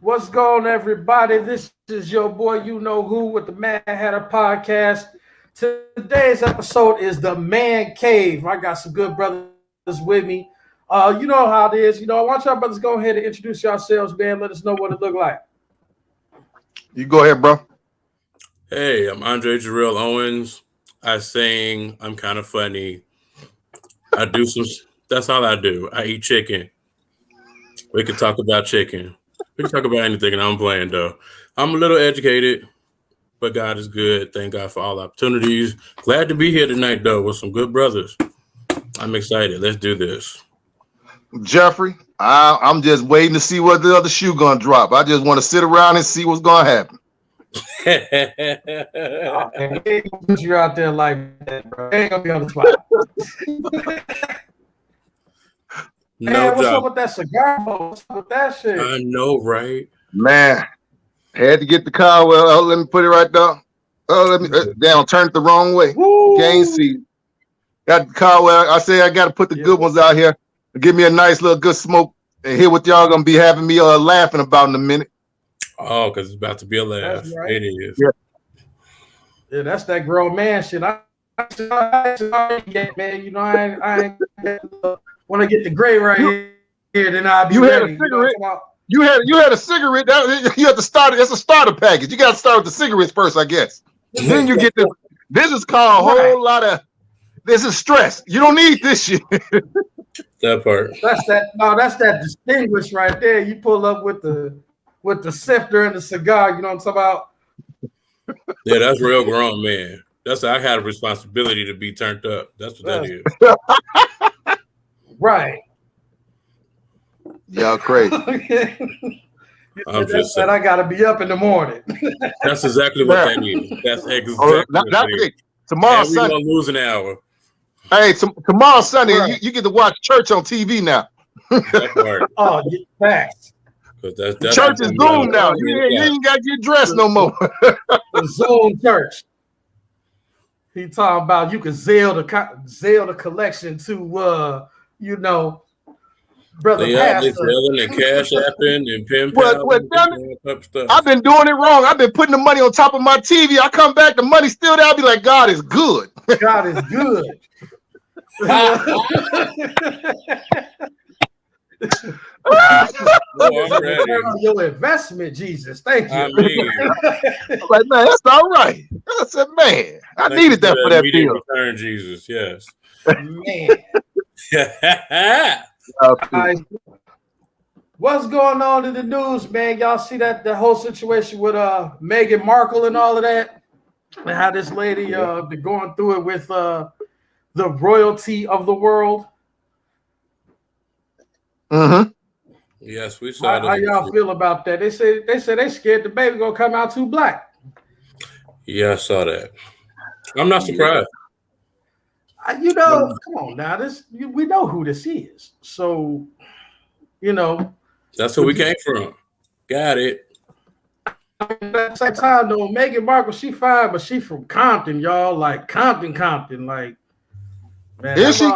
What's going on, everybody? This is your boy, you know who, with the Mad Hatter podcast. Today's episode is the Man Cave. I got some good brothers with me. You know how it is. I want y'all brothers go ahead and introduce yourselves, man. Let us know what it look like. You go ahead, bro. Hey, I'm Andre Jarrell Owens. I sing. I'm kind of funny. I do some. That's all I do. I eat chicken. We can talk about chicken. We can talk about anything, and I'm playing though. I'm a little educated, but God is good. Thank God for all opportunities. Glad to be here tonight, though, with some good brothers. I'm excited. Let's do this. Jeffrey, I'm just waiting to see what the other shoe gonna drop. I just want to sit around and see what's gonna happen. Put you out there like that, bro. Ain't gonna be on the spot. Man, what's up with that cigar? What's up with that shit? I know, right? Man, had to get the car. Well, let me put it right there. Let me down. Turn it the wrong way. Woo. Can't see. Got the car. Well, I say I got to put the good ones out here. Give me a nice little good smoke and hear what y'all gonna be having me laughing about in a minute. Oh, because it's about to be a laugh. Right. It is. Yeah, that's that grown man shit. I man. You know, I ain't when I get the gray right here, then I'll be ready. Had a cigarette. You had a cigarette. You have to start. It's a starter package. You got to start with the cigarettes first, I guess. Then you get this. This is called a whole lot of. This is stress. You don't need this shit. That part. That's that distinguished right there. You pull up with the sifter and the cigar. You know what I'm talking about? Yeah, that's real grown, man. I had a responsibility to be turned up. That's what that is. Right. Y'all crazy. I'm just saying. I gotta be up in the morning. That's exactly what that is. That's exactly what it is. Tomorrow Sunday. We're gonna lose an hour. Hey, tomorrow Sunday, right. you get to watch church on TV now. Oh, facts. That's church is Zoom now. You ain't got to get dressed no more. The Zoom church. He talking about you can Zelle the collection to brother pastor. Selling and cash apping and pen pal. I've been doing it wrong. I've been putting the money on top of my TV. I come back, the money's still there. I'll be like, God is good. God is good. I'm ready. Your investment, Jesus. Thank you. I mean, like, man, that's all right. I said, man, I needed that for that deal. Return, Jesus, yes. Man. What's going on in the news, man? Y'all see the whole situation with Meghan Markle and all of that, and how this lady been going through it with the royalty of the world. Mm-hmm. Yes, we saw that. How y'all feel about that? They say they scared the baby gonna come out too black. Yeah, I saw that. I'm not surprised. Come on now. We know who this is, so that's who we came from. Got it. At the same time, though, Meghan Markle, she fine, but she from Compton, y'all. Like Compton. Like, man, is she?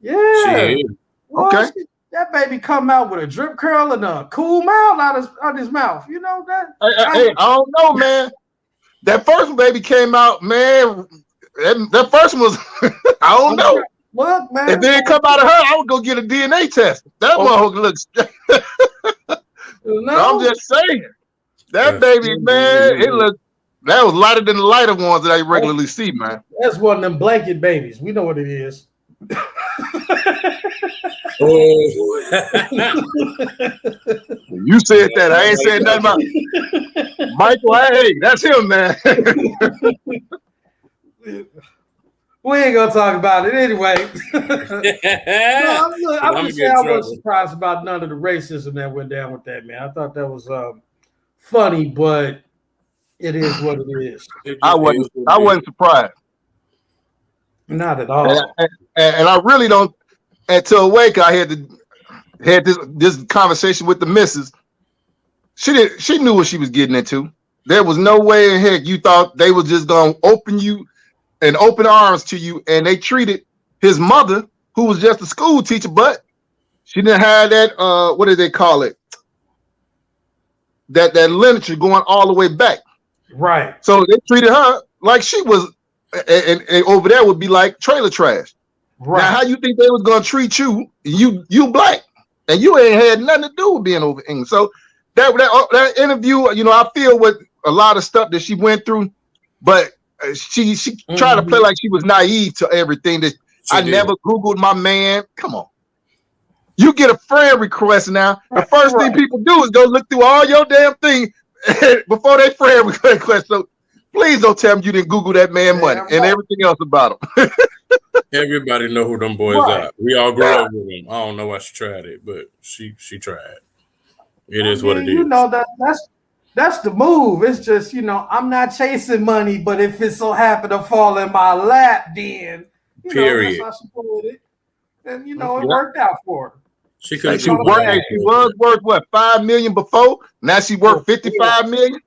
Yeah. She is. Okay. That baby come out with a drip curl and a cool mouth out his mouth. You know that? Hey, I don't know, man. That first baby came out, man. That first one was, I don't know. Look, man. If it didn't come out of her, I would go get a DNA test. That motherfucker looks. I'm just saying. That baby, man, that was lighter than the lighter ones that I regularly see, man. That's one of them blanket babies. We know what it is. Oh. You said that. I ain't saying nothing about it. Michael, hey, that's him, man. We ain't gonna talk about it anyway. I'm just saying I wasn't surprised about none of the racism that went down with that, man. I thought that was funny, but it is what it is. I wasn't surprised. Not at all. And I really don't. Until Wake, I had this conversation with the missus. She knew what she was getting into. There was no way in heck you thought they were just gonna open you and open arms to you, and they treated his mother, who was just a school teacher, but she didn't have that. What do they call it? that lineage going all the way back. Right. So they treated her like she was, and over there would be like trailer trash. Right. Now, how you think they was gonna treat you? You black, and you ain't had nothing to do with being over England. So that interview, you know, I feel with a lot of stuff that she went through, but she tried to play like she was naive to everything. That I never Googled my man. Come on. You get a friend request now. The first thing people do is go look through all your damn thing before they friend request. So please don't tell me you didn't Google that man money and everything else about him. Everybody know who them boys are. We all grew up with them. I don't know why she tried it, but she tried. It is what it is. You know that's the move. It's just, you know, I'm not chasing money, but if it so happened to fall in my lap, then period. That's how she put it. And you know, it worked out for her. She was worth what, $5 million before? Now she worth $55 million.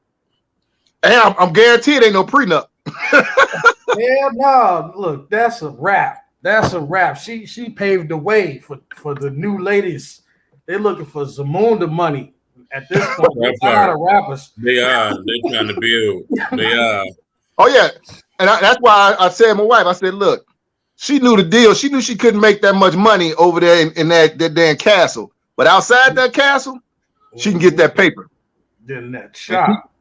And I'm guaranteed ain't no prenup. Hell no! Look, that's a wrap. That's a wrap. She paved the way for the new ladies. They're looking for Zamunda money at this point. That's a lot of rappers. They are. They're trying to build. They are. Oh yeah, and that's why I said to my wife. I said, look. She knew the deal. She knew she couldn't make that much money over there in that damn castle. But outside that castle, she can get that paper. Then that shop.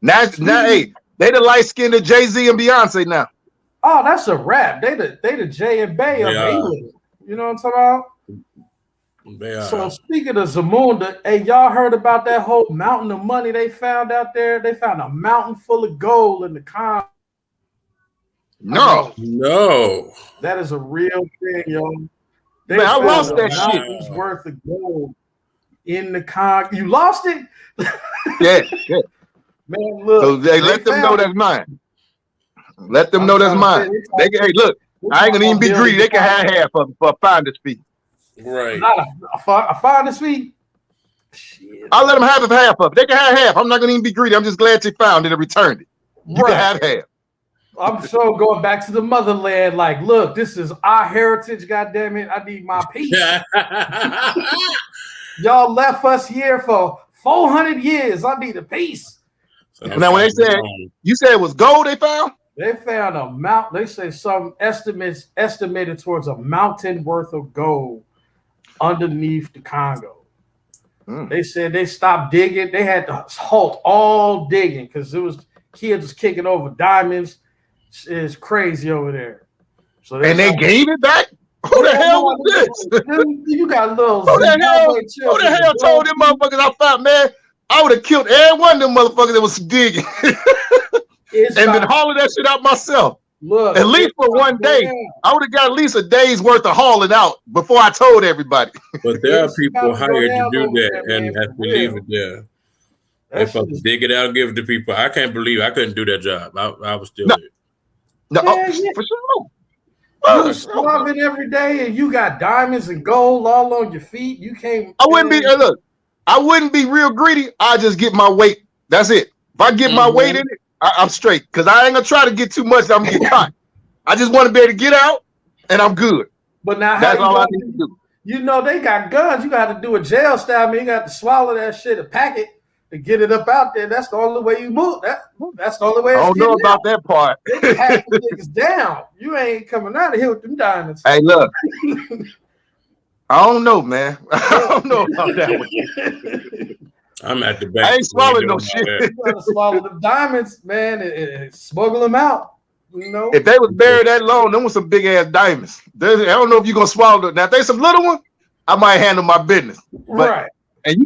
Now, hey, they the light-skinned Jay-Z and Beyonce now. Oh, that's a wrap. They the J and Bay of England. You know what I'm talking about? They are. So speaking of Zamunda, hey, y'all heard about that whole mountain of money they found out there? They found a mountain full of gold in the Congo. No. That is a real thing, yo. Man, I lost that shit. Worth of gold in the Congo. You lost it? Yeah. Man, look. So let them know that's mine. Let them know that's mine. They can, hey, look, I ain't gonna even be greedy. They can have half of it for a finder's fee. Right. A finder's fee? Shit. I'll let them have half of it. They can have half. I'm not gonna even be greedy. I'm just glad they found it and returned it. You can have half. I'm sure going back to the motherland, like, look, this is our heritage, goddammit. I need my piece. Y'all left us here for 400 years. I need a piece. So now, when they said, you said it was gold they found? They found a mountain. They say some estimated towards a mountain worth of gold underneath the Congo. They said they stopped digging. They had to halt all digging because it was kids was kicking over diamonds. It's crazy over there. So they gave it back? Who the hell was this? You got little. Who the hell told them motherfuckers I found, man? I would have killed every one of them motherfuckers that was digging and been hauling that shit out myself. Look, at least for one day. I would have got at least a day's worth of hauling out before I told everybody. But there are people hired to do that and have to leave it there. They supposed to dig it out and give it to people. I can't believe I couldn't do that job. I was still there. No, for sure. You scrubbing every day and you got diamonds and gold all on your feet. You can't. I wouldn't be real greedy. I just get my weight. That's it. If I get my weight in it, I'm straight. Because I ain't gonna try to get too much. I'm gonna get caught. I just want to be able to get out and I'm good. But now that's all I need to do. You know they got guns. You got to do a jail style. You got to swallow that shit, a packet. To get it up out there, that's the only way you move. That's the only way. I don't know about that part. Half the niggas down. You ain't coming out of here with them diamonds. Hey, look. I don't know, man. I don't know about that one. I'm at the back. I ain't swallowing no shit. You gotta swallow the diamonds, man, and smuggle them out. You know, if they was buried that long, them was some big ass diamonds. I don't know if you're gonna swallow them. Now, if they some little one, I might handle my business. But, right. And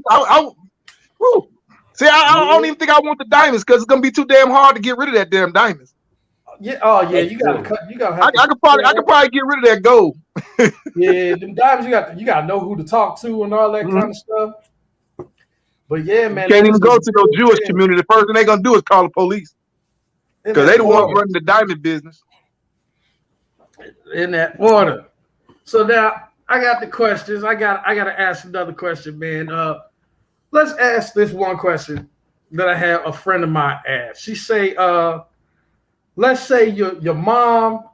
see, I don't even think I want the diamonds because it's gonna be too damn hard to get rid of that damn diamonds. Yeah. Oh yeah. You gotta cut. You gotta. I could probably get rid of that gold. Yeah, them diamonds. You gotta know who to talk to and all that kind of stuff. But yeah, man. You can't even go to no Jewish community. The first thing they're gonna do is call the police because they the ones running the diamond business. In that order. So now I got the questions. I gotta ask another question, man. Let's ask this one question that I have a friend of mine ask. She say, let's say your mom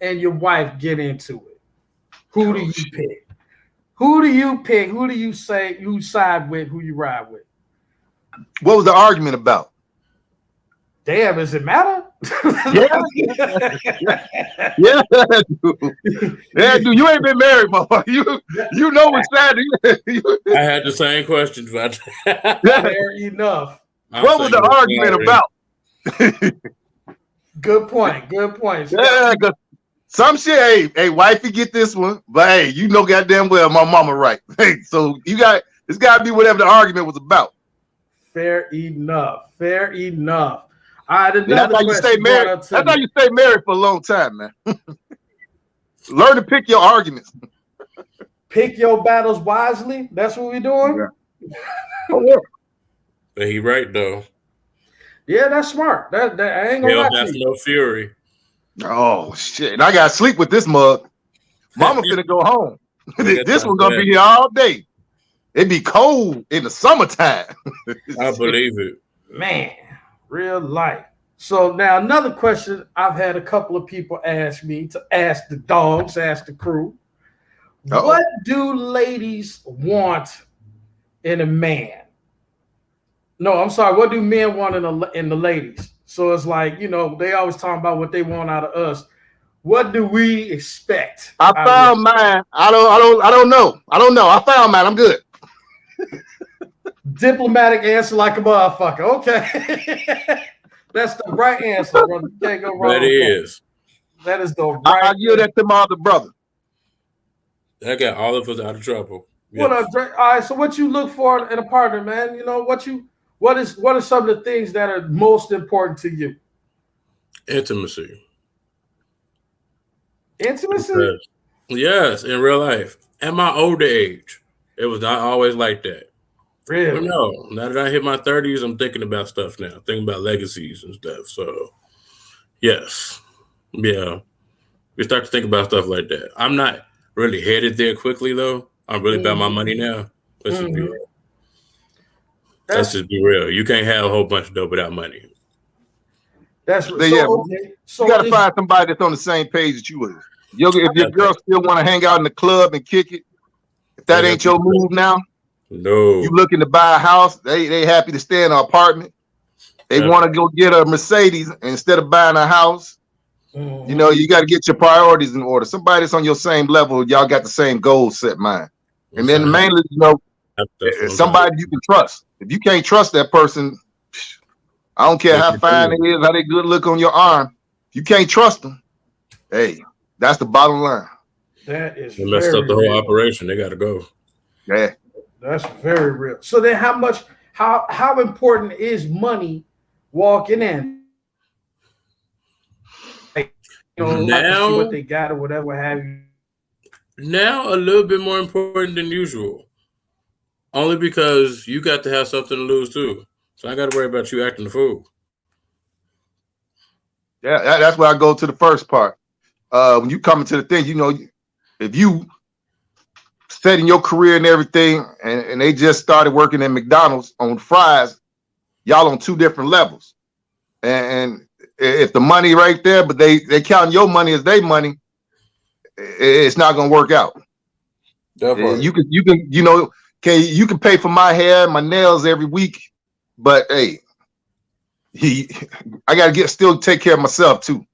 and your wife get into it. Who do you pick? Who do you pick? Who do you say you side with? Who you ride with? What was the argument about? Damn, does it matter? Yeah, dude. Yeah, dude. You ain't been married, motherfucker. You know what's sad. I had the same questions, but Fair enough. What was the argument about? Good point. Good point. Yeah, cause some shit, hey, wifey, get this one, but hey, you know goddamn well my mama right. Hey, so it's gotta be whatever the argument was about. Fair enough. Fair enough. All right, That's another how you stay question. married. That's how you stay married for a long time, man. Learn to pick your arguments. Pick your battles wisely. That's what we're doing. Yeah. Oh, yeah. But he right though. Yeah, that's smart. That I ain't gonna lie That's to you. no fury. Oh shit! And I gotta sleep with this mug. Mama finna go home. This one's gonna be here all day. It be cold in the summertime. I believe it. Man, real life. So now another question I've had a couple of people ask me to ask the dogs, ask the crew. Uh-oh. What do ladies want in a man? No, I'm sorry. What do men want in the ladies? So it's like, you know, they always talking about what they want out of us. What do we expect? I found mine. I don't know. I found mine. I'm good. Diplomatic answer like a motherfucker. Okay. That's the right answer, brother. You can't go wrong. That is. That is the right I'll give that to my other brother. That got all of us out of trouble. Yes. What up, Dre? All right. So what you look for in a partner, man? You know, what are some of the things that are most important to you? Intimacy. Intimacy? Yes, in real life. At my older age, it was not always like that. Really? But no, now that I hit my 30s, I'm thinking about stuff now. Thinking about legacies and stuff. So, yes. Yeah. We start to think about stuff like that. I'm not really headed there quickly, though. I'm really about my money now. Let's just be real. Let's just be real. You can't have a whole bunch of dope without money. That's so, okay. So you got to find somebody that's on the same page that you is. If your girl still want to hang out in the club and kick it, if that ain't your move now, no. You looking to buy a house, they happy to stay in an apartment. They want to go get a Mercedes instead of buying a house. You know, you got to get your priorities in order. Somebody that's on your same level, y'all got the same goals set, mind. And then mainly, you know, somebody you can trust. If you can't trust that person, I don't care how fine it is, how they good look on your arm. If you can't trust them, hey, that's the bottom line. That is they messed up the whole operation. They got to go. Yeah. That's very real. So then how important is money walking in? Like, you know, now, what they got or whatever have you. Now a little bit more important than usual. Only because you got to have something to lose too. So I got to worry about you acting the fool. Yeah, that's where I go to the first part. When you come into the thing, you know, if you setting your career and everything, and they just started working at McDonald's on fries, y'all on two different levels. And if the money right there, but they count your money as their money, it's not gonna work out. Definitely. You can you know, you can pay for my hair, my nails every week, but hey, I gotta still take care of myself too.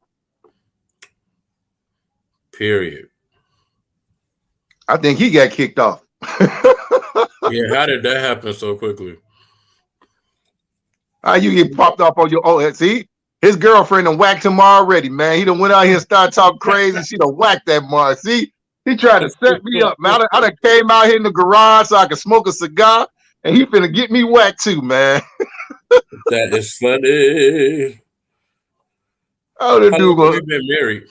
Period. I think he got kicked off. Yeah, how did that happen so quickly? How you get popped off on your see? His girlfriend done whacked him already, man. He done went out here and started talking crazy. She done whacked that Mark. See, he tried to set me up, man. I done came out here in the garage so I could smoke a cigar, and he finna get me whacked too, man. That is funny. Oh, the dude have you been married?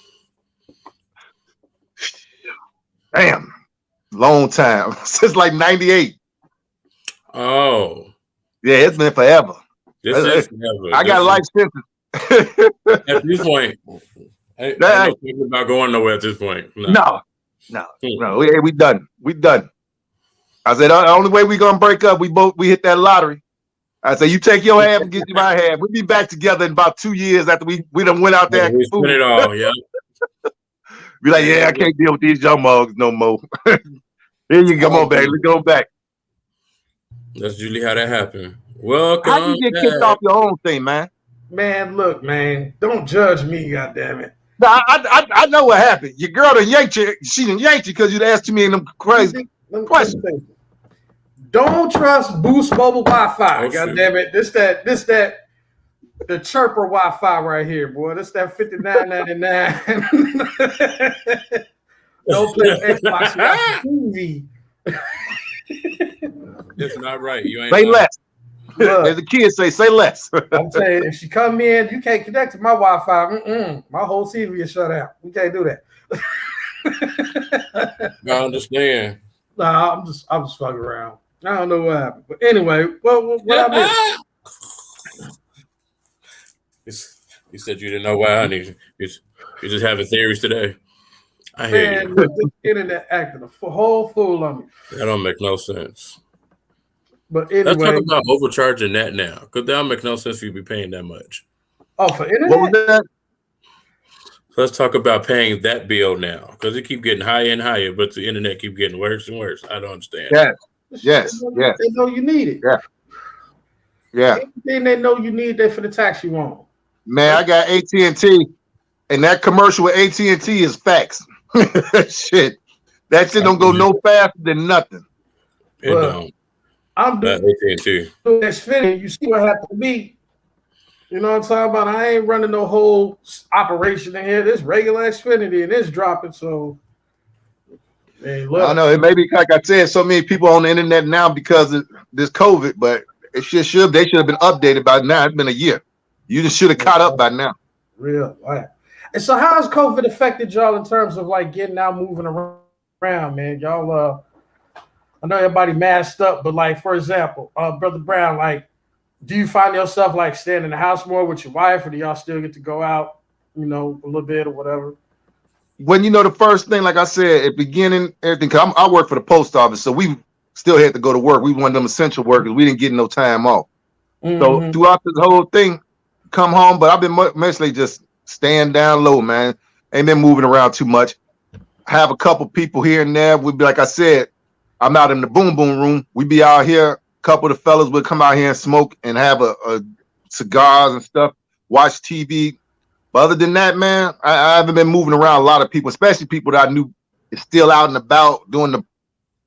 Damn, long time. Since like 98. Oh. Yeah, it's been forever. This is forever. I got a life sentence. At this point, I ain't thinking about going nowhere at this point. No. We done. We done. I said the only way we gonna break up, we hit that lottery. I said you take your half and get my half. We'll be back together in about 2 years after we done went out there. We spent it all, yeah. Be like, yeah, I can't deal with these young mugs no more. Here you come on back. Let's go back. That's usually how that happens. Welcome How you get kicked off your own thing, man? Man, look, man, don't judge me, goddammit. No, I know what happened. Your girl done yanked you. She done yanked you because you'd asked too many of them crazy questions. Don't trust Boost Mobile Wi-Fi. Oh, goddammit. This that the chirper Wi-Fi right here, boy. This that $59.99. Don't play Xbox TV. It's not right. You ain't Say lying. less. As the kids say less. I'm saying, if she come in, you can't connect to my Wi-Fi. My whole TV is shut out. We can't do that. I understand. Nah, I'm just fucking around. I don't know what happened, but anyway, what I missed? You said you didn't know why, honey. You just having theories today. I hear you. Man, the internet acting a whole fool on me. That don't make no sense. But anyway, let's talk about overcharging that now, because that don't make no sense for you to be paying that much. Oh, for internet? What was that? Let's talk about paying that bill now, because it keep getting higher and higher, but the internet keep getting worse and worse. I don't understand. Yes. They know you need it. Yeah. Anything they know you need, they for the tax you on. Man, I got AT&T, and that commercial with AT&T is facts. Shit. That shit don't go no faster than nothing. It don't. I'm doing AT&T. Xfinity. You see what happened to me. You know what I'm talking about? I ain't running no whole operation in here. This regular Xfinity and it's dropping. So, hey, look. I know it may be like I said, so many people on the internet now because of this COVID, but they should have been updated by now. It's been a year. You just should have caught up by now. Real life. And so, how has COVID affected y'all in terms of like getting out, moving around, man? Y'all, I know everybody masked up, but like, for example, Brother Brown, like, do you find yourself like staying in the house more with your wife, or do y'all still get to go out, you know, a little bit or whatever? When the first thing, like I said, at beginning, everything, because I work for the post office, so we still had to go to work. We one of them essential workers. We didn't get no time off. So throughout this whole thing, come home, but I've been mostly just staying down low, man. Ain't been moving around too much. Have a couple people here and there. We'd be, like I said, I'm out in the boom room. We be out here. A couple of the fellas would come out here and smoke and have a cigars and stuff, watch TV. But other than that, man, I haven't been moving around a lot of people, especially people that I knew is still out and about doing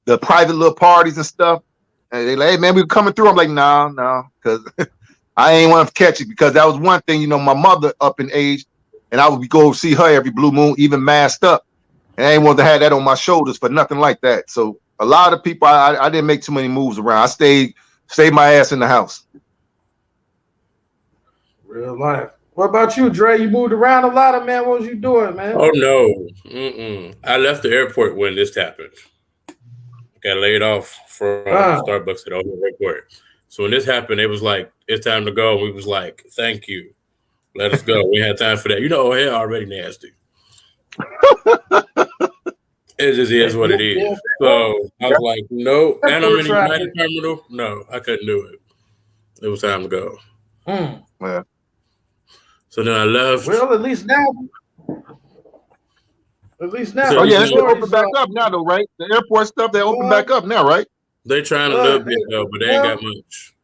the private little parties and stuff. And they like, hey, man, we were coming through. I'm like, no, because I ain't want to catch it, because that was one thing, my mother up in age, and I would go see her every blue moon, even masked up. And I ain't want to have that on my shoulders for nothing like that. So a lot of people, I didn't make too many moves around. I stayed my ass in the house. Real life. What about you, Dre? You moved around a lot, man. What was you doing, man? Oh, no. I left the airport when this happened. Got laid off from Starbucks at the airport. So when this happened, it was like, it's time to go. We was like, thank you. Let us go. We had time for that. O'Hare already nasty. It just is what it is. So I was like, no. And I'm in the United Terminal. No, I couldn't do it. It was time to go. Yeah. So then I left. Well, at least now. Oh yeah, it's open back up now, though, right? The airport stuff, they open back up now, right? They trying a little bit though, but they ain't got much.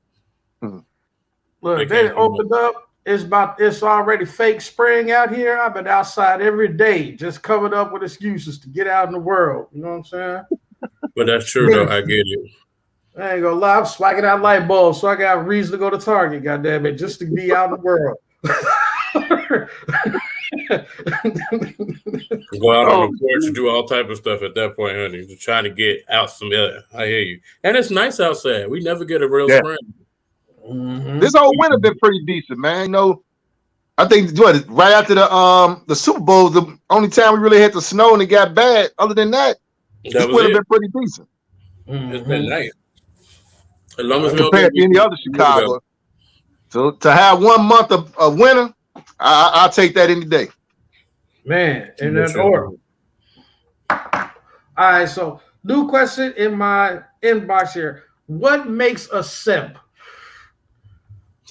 Look, they opened up. It's already fake spring out here. I've been outside every day, just coming up with excuses to get out in the world. You know what I'm saying? But that's true, though. I get it. I ain't gonna lie. I'm swagging out light bulbs, so I got a reason to go to Target. Goddamn it, just to be out in the world. Go out on the porch and do all type of stuff at that point, honey. Just trying to get out some air. I hear you. And it's nice outside. We never get a real spring. This whole winter been pretty decent, man. I think right after the Super Bowl, the only time we really had the snow and it got bad. Other than that, this winter been pretty decent. It's been nice. As long as compared to any other Chicago. So to have 1 month of winter, I'll take that any day. Man, in that order. All right, so new question in my inbox here. What makes a simp?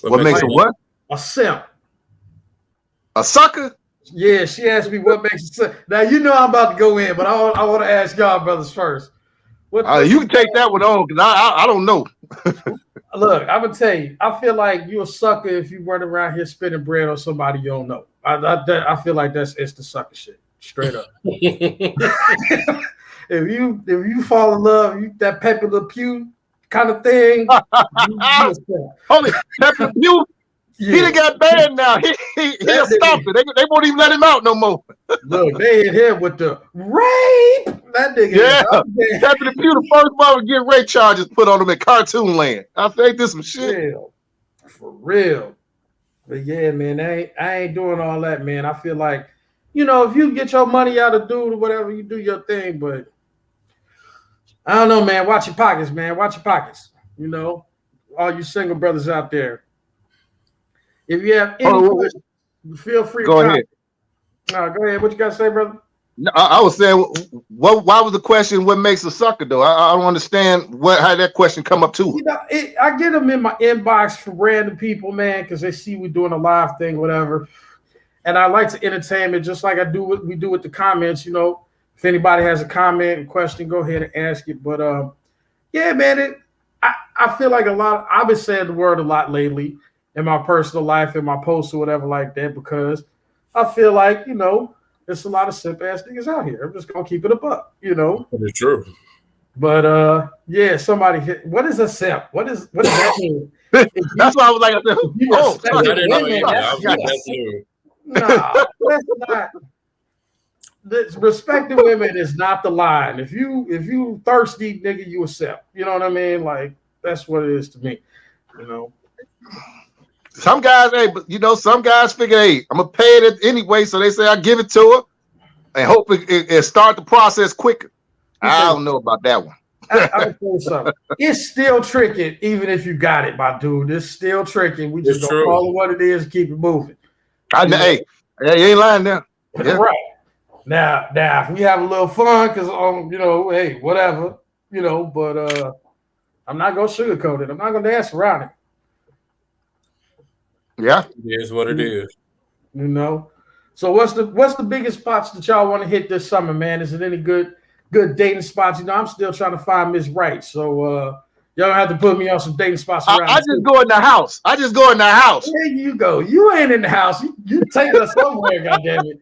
What makes a what? A simp. A sucker? Yeah, she asked me what makes a simp. Now, I'm about to go in, but I want to ask y'all brothers first. You can take that one on because I don't know. Look, I'm gonna tell you. I feel like you're a sucker if you run around here spending bread on somebody you don't know. I feel like it's the sucker shit, straight up. If you fall in love, that Pepe Le Pew kind of thing. Holy Pepe Le Pew. Yeah. He done got banned now. He'll stop it. They won't even let him out no more. Look, they hit him with the rape. That nigga. Yeah. Pepe Le Pew, the first one to get rape charges put on him in cartoon land. I think this some shit. For real. But yeah, man, I ain't doing all that, man. I feel like, if you get your money out of dude or whatever, you do your thing. But I don't know, man. Watch your pockets, man. Watch your pockets. All you single brothers out there. If you have any questions, feel free to go ahead. No, go ahead. What you got to say, brother? No, I was saying, why was the question, what makes a sucker, though? I don't understand how that question come up too. I get them in my inbox for random people, man, because they see we doing a live thing, whatever. And I like to entertain it just like we do with the comments, If anybody has a comment and question, go ahead and ask it. But, yeah, man, I feel like I've been saying the word a lot lately in my personal life, in my posts or whatever like that, because I feel like, there's a lot of simp ass niggas out here. I'm just gonna keep it a buck, It's true. But yeah, somebody hit. What is a simp? What does that mean? That's why I was like, that's new. No, that's not. Respecting women is not the line. If you thirsty, nigga, you a simp. You know what I mean? Like that's what it is to me. Some guys, some guys figure, hey, I'm gonna pay it anyway, so they say I give it to her and hope it start the process quicker. I don't know about that one. I'll tell you something. It's still tricking, even if you got it, my dude. It's still tricking. We just don't call it what it is, keep it moving. Hey, you ain't lying now. Yeah. Right. Now, if we have a little fun, because hey, whatever, but I'm not gonna sugarcoat it. I'm not gonna dance around it. Yeah, it is what it is. So what's the biggest spots that y'all want to hit this summer, man? Is it any good dating spots? I'm still trying to find Miss Right, so y'all have to put me on some dating spots around. I just go in the house. There you go. You ain't in the house. You take us somewhere, goddammit.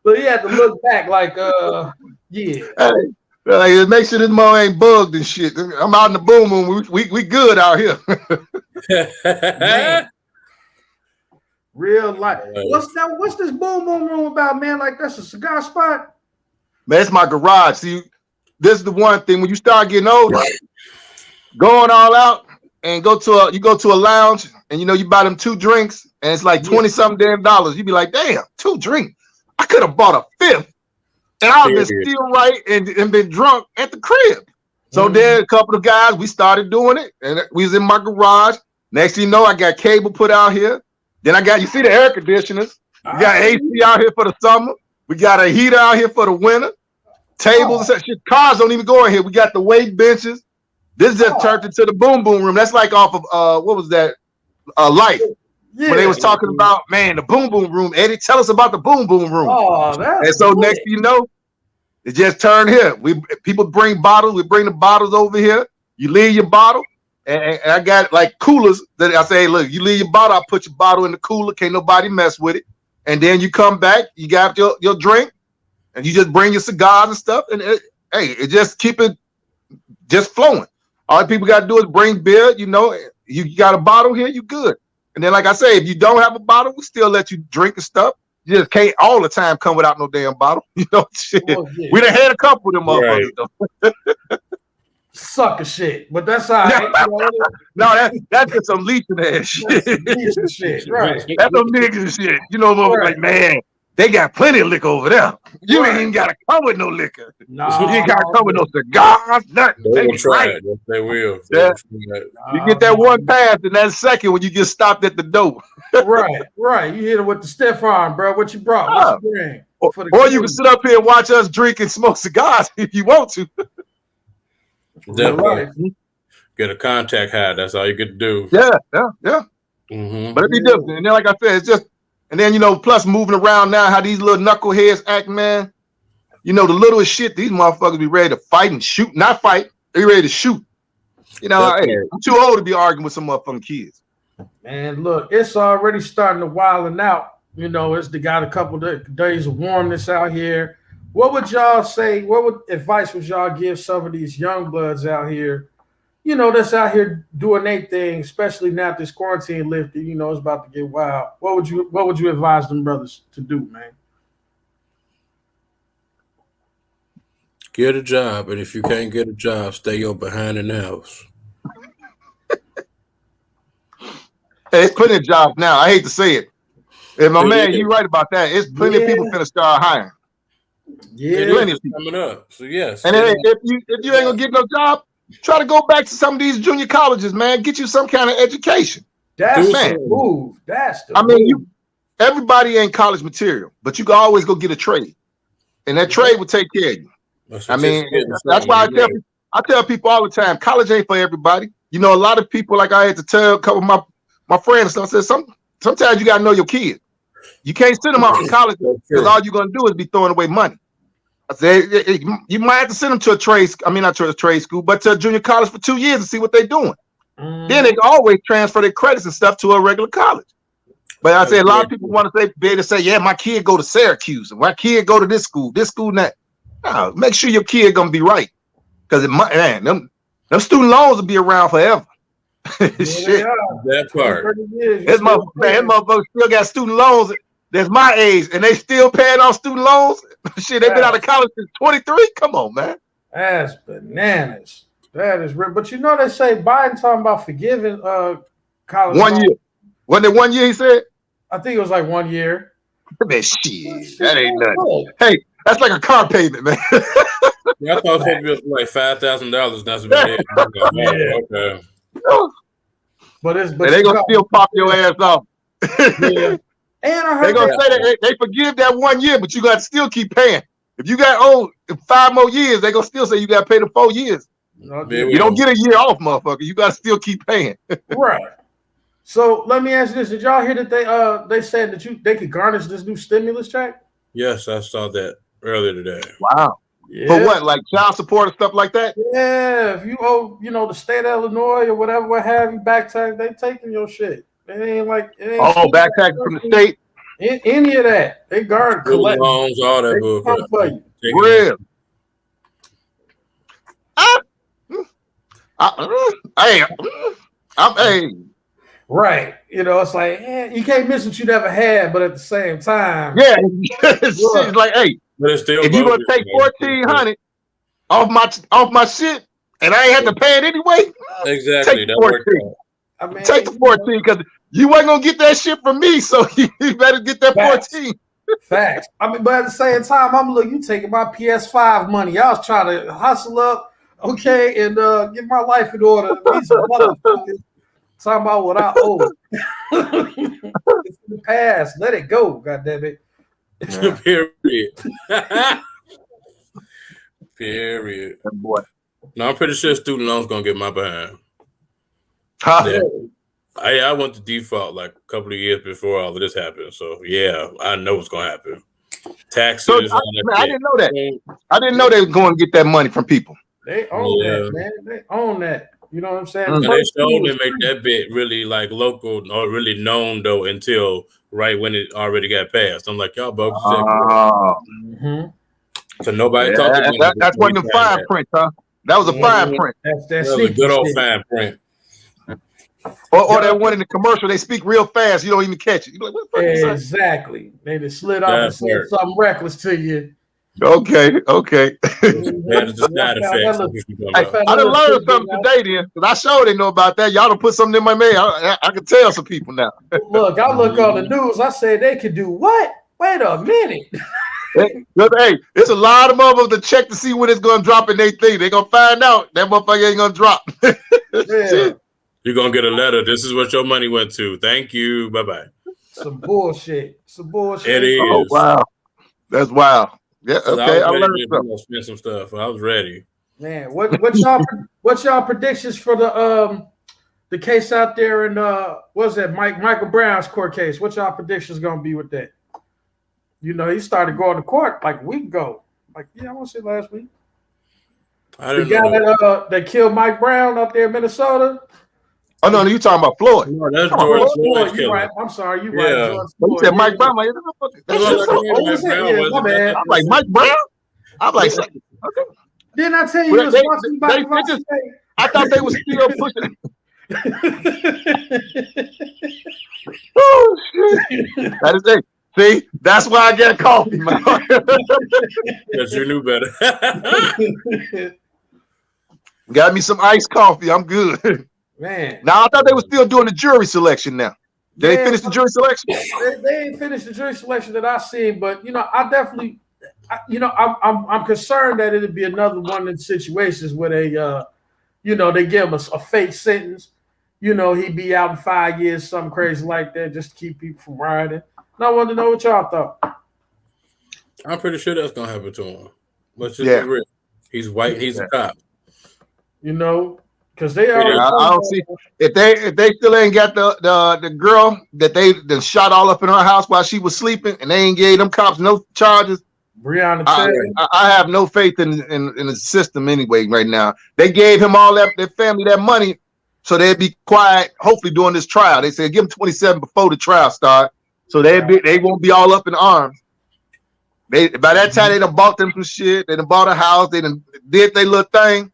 But you have to look back, like yeah. Hey, make sure this mo ain't bugged and shit. I'm out in the boom room. We good out here. Man. Real life. What's this boom room about, man? Like that's a cigar spot? Man, it's my garage. See, this is the one thing when you start getting older, going all out and go to a lounge and you buy them 2 drinks and it's like 20-something damn dollars. You be like, damn, 2 drinks. I could have bought a 5th. And I've been still right and been drunk at the crib. So then a couple of guys, we started doing it. And we was in my garage. Next thing you know, I got cable put out here. Then you see the air conditioners. We got AC out here for the summer. We got a heater out here for the winter. Tables and shit. Cars don't even go in here. We got the weight benches. This just turned into the boom room. That's like off of, what was that? Life. Yeah. When they was talking about, man, the boom room. Eddie, tell us about the boom room. And so next thing you know, it just turned here. People bring bottles. We bring the bottles over here. You leave your bottle. And I got like coolers that I say, hey, look, you leave your bottle. I'll put your bottle in the cooler. Can't nobody mess with it. And then you come back. You got your drink. And you just bring your cigars and stuff. And it just keep it just flowing. All people got to do is bring beer. You got a bottle here. You good. And then, like I say, if you don't have a bottle, we still let you drink and stuff. You just can't all the time come without no damn bottle. Shit. Oh, yeah. We done had a couple of them motherfuckers, though. Sucker shit, but that's all right. No, that's just some leeching ass shit. Shit. Right. That's some niggas shit. Like, man, they got plenty of liquor over there. You ain't even got to come with no liquor. No, you ain't got to come with no cigars, nothing. They will try it. Yes, they will. Yeah. You get that one pass, and that second when you get stopped at the door. Right. You hit it with the stiff arm, bro. What you brought? What you bring? Or you can sit up here and watch us drink and smoke cigars if you want to. Definitely. Get a contact high. That's all you could do. Yeah. Mm-hmm. But it'd be different. And then, like I said, it's just, and then plus moving around now, how these little knuckleheads act, man. You know, the littlest shit, these motherfuckers be ready to fight and shoot, not fight. They ready to shoot. You know, hey, I'm too old to be arguing with some motherfucking kids. Man, look, it's already starting to wilding out. You know, it's got a couple of days of warmness out here. What would y'all say? What advice would y'all give some of these young bloods out here? You know, that's out here doing their thing, especially now this quarantine lifted. You know, it's about to get wild. What would you advise them brothers to do, man? Get a job, and if you can't get a job, stay your behind in the house. Hey, it's plenty of jobs now. I hate to say it. And my man, you're right about that. It's plenty of people finna start hiring. Yeah, plenty of people coming up. So yes. And if you ain't gonna get no job, try to go back to some of these junior colleges, man. Get you some kind of education. That's the move. That's the I mean, everybody ain't college material, but you can always go get a trade. And that trade will take care of you. I mean, that's why I tell people all the time, college ain't for everybody. You know, a lot of people, like I had to tell a couple of my friends, I said, sometimes you gotta know your kid. You can't send them off to college because all you're gonna do is be throwing away money. I said, you might have to send them to not to a trade school, but to a junior college for 2 years to see what they're doing. Then they can always transfer their credits and stuff to a regular college. But I say a lot of people want to be able to say, yeah, my kid go to Syracuse and my kid go to this school, and that. No, make sure your kid gonna be right, because them student loans will be around forever. Shit, that part. This motherfucker still got student loans. That's my age, and they still paying off student loans. Shit, they've been out of college since 23. Come on, man. That's bananas. That is real. But you know they say Biden talking about forgiving college 1 year. Wasn't it 1 year? He said. I think it was like 1 year. Man, shit, that ain't nothing. Hey, that's like a car payment, man. Yeah, I thought it was like $5,000. That's about it. Okay. But they gonna still pop your ass off. Yeah. And I heard they gonna say that they forgive that 1 year, but you got to still keep paying. If you got 5 more years, they gonna still say you got to pay the 4 years. You don't get a year off, motherfucker. You got to still keep paying. Right. So let me ask you this: did y'all hear that they said that they could garnish this new stimulus check? Yes, I saw that earlier today. Wow. Yeah. For what? Like child support and stuff like that? Yeah. If you owe, the state of Illinois or whatever, what have you, back tax, they taking your shit. It ain't back tax from the state. Any of that, they guard collect loans, all that bullshit. Real. Hey. Right. It's like you can't miss what you never had, but at the same time, yeah, it's like, hey, but it's still if you gonna take $1,400 off my shit, and I ain't have to pay it anyway, exactly. Take 14. Take the 14 because you wasn't gonna get that shit from me, so you better get that 14. Facts. But at the same time, I'm looking. You taking my PS5 money? I was trying to hustle up, okay, and get my life in order. These motherfuckers talking about what I owe. It's in the past. Let it go. God damn it. Yeah. Period. Boy. No, I'm pretty sure student loans gonna get my behind. Yeah. I went to default like a couple of years before all of this happened. So yeah, I know what's gonna happen. Taxes. So, I didn't know that. I didn't know they were going to get that money from people. They own that, man. They own that. You know what I'm saying? Mm-hmm. They showed them make that bit really like local or really known though until right when it already got passed. I'm like, y'all bogus. So nobody talked about it. That's one of the fine print, huh? That was a fine print. That was a good old fine print. Or that one in the commercial, they speak real fast, you don't even catch it. You're like, what the fuck exactly. They just slid off and said something reckless to you. Okay. That is the side effects. I done learned something today then, because I sure didn't know about that. Y'all done put something in my mail. I can tell some people now. Look, I look on the news. I said they could do what? Wait a minute. Hey, it's a lot of motherfuckers to check to see when it's going to drop in their thing. They're going to find out that motherfucker ain't going to drop. Yeah. You're going to get a letter. This is what your money went to. Thank you. Bye-bye. Some bullshit. It is. Oh, wow. That's wild. Yeah, okay. I learned something. Spend some stuff. I was ready. Man, what's y'all predictions for the case out there in what's that Michael Brown's court case? What's y'all predictions gonna be with that? He started going to court like a week ago. Like, yeah, I want to see last week. I The didn't guy know. that killed Mike Brown up there in Minnesota. Oh no, you talking about Floyd? No, that's Come on, George Floyd. Floyd's You're killer. right. I'm sorry. You're right. Yeah. George You Floyd. said Mike Yeah. Brown. That's what That's I'm so saying. old. Mike Brown Yeah, was my it. bad. I'm like Mike Brown. I'm like, okay. Didn't I tell you Well, he was sponsored by they Device just, I thought they was still pushing. Oh shit! That is it. See, that's why I get coffee, man. Because you knew better. Got me some iced coffee. I'm good. Man. Now I thought they were still doing the jury selection. Now did they finish the jury selection? They ain't finished the jury selection that I seen, but you know, I definitely, I'm concerned that it'd be another one of the situations where they, they give him a fake sentence. You know, he'd be out in 5 years, something crazy like that, just to keep people from rioting. And I wanted to know what y'all thought. I'm pretty sure that's gonna happen to him. Let's just Yeah. be real. He's white. He's a cop. You know, because they already. I don't see if they still ain't got the girl that they shot all up in her house while she was sleeping, and they ain't gave them cops no charges. Breonna I have no faith in the system anyway right now. They gave him all their family that money so they'd be quiet, hopefully during this trial. They said give them 27 before the trial start, so they won't be all up in arms. By that time they done bought them some shit. They done bought a house. They done did their little thing.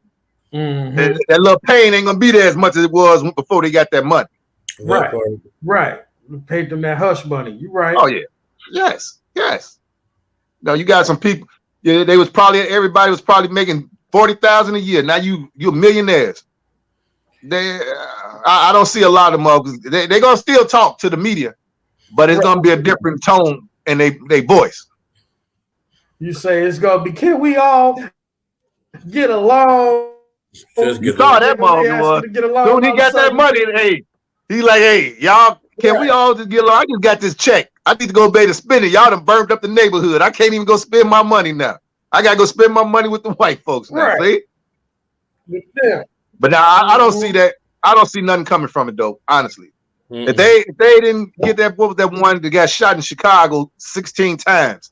Mm-hmm. That little pain ain't gonna be there as much as it was before they got that money. Right. Paid them that hush money. You right. Oh yeah. Yes. No, you got some people. Yeah, everybody was probably making 40,000 a year. Now you're millionaires. I don't see a lot of them. They're gonna still talk to the media, but it's gonna be a different tone in they voice. You say it's gonna be, can we all get along? You saw that motherfucker. Soon he got that money, hey, he's like, hey, y'all, can we all just get along? I just got this check. I need to go pay to spend it. Y'all done burned up the neighborhood. I can't even go spend my money now. I gotta go spend my money with the white folks now. Right. See? Yeah. But now I don't see that. I don't see nothing coming from it though, honestly. Mm-hmm. If they didn't get that, what was that one that got shot in Chicago 16 times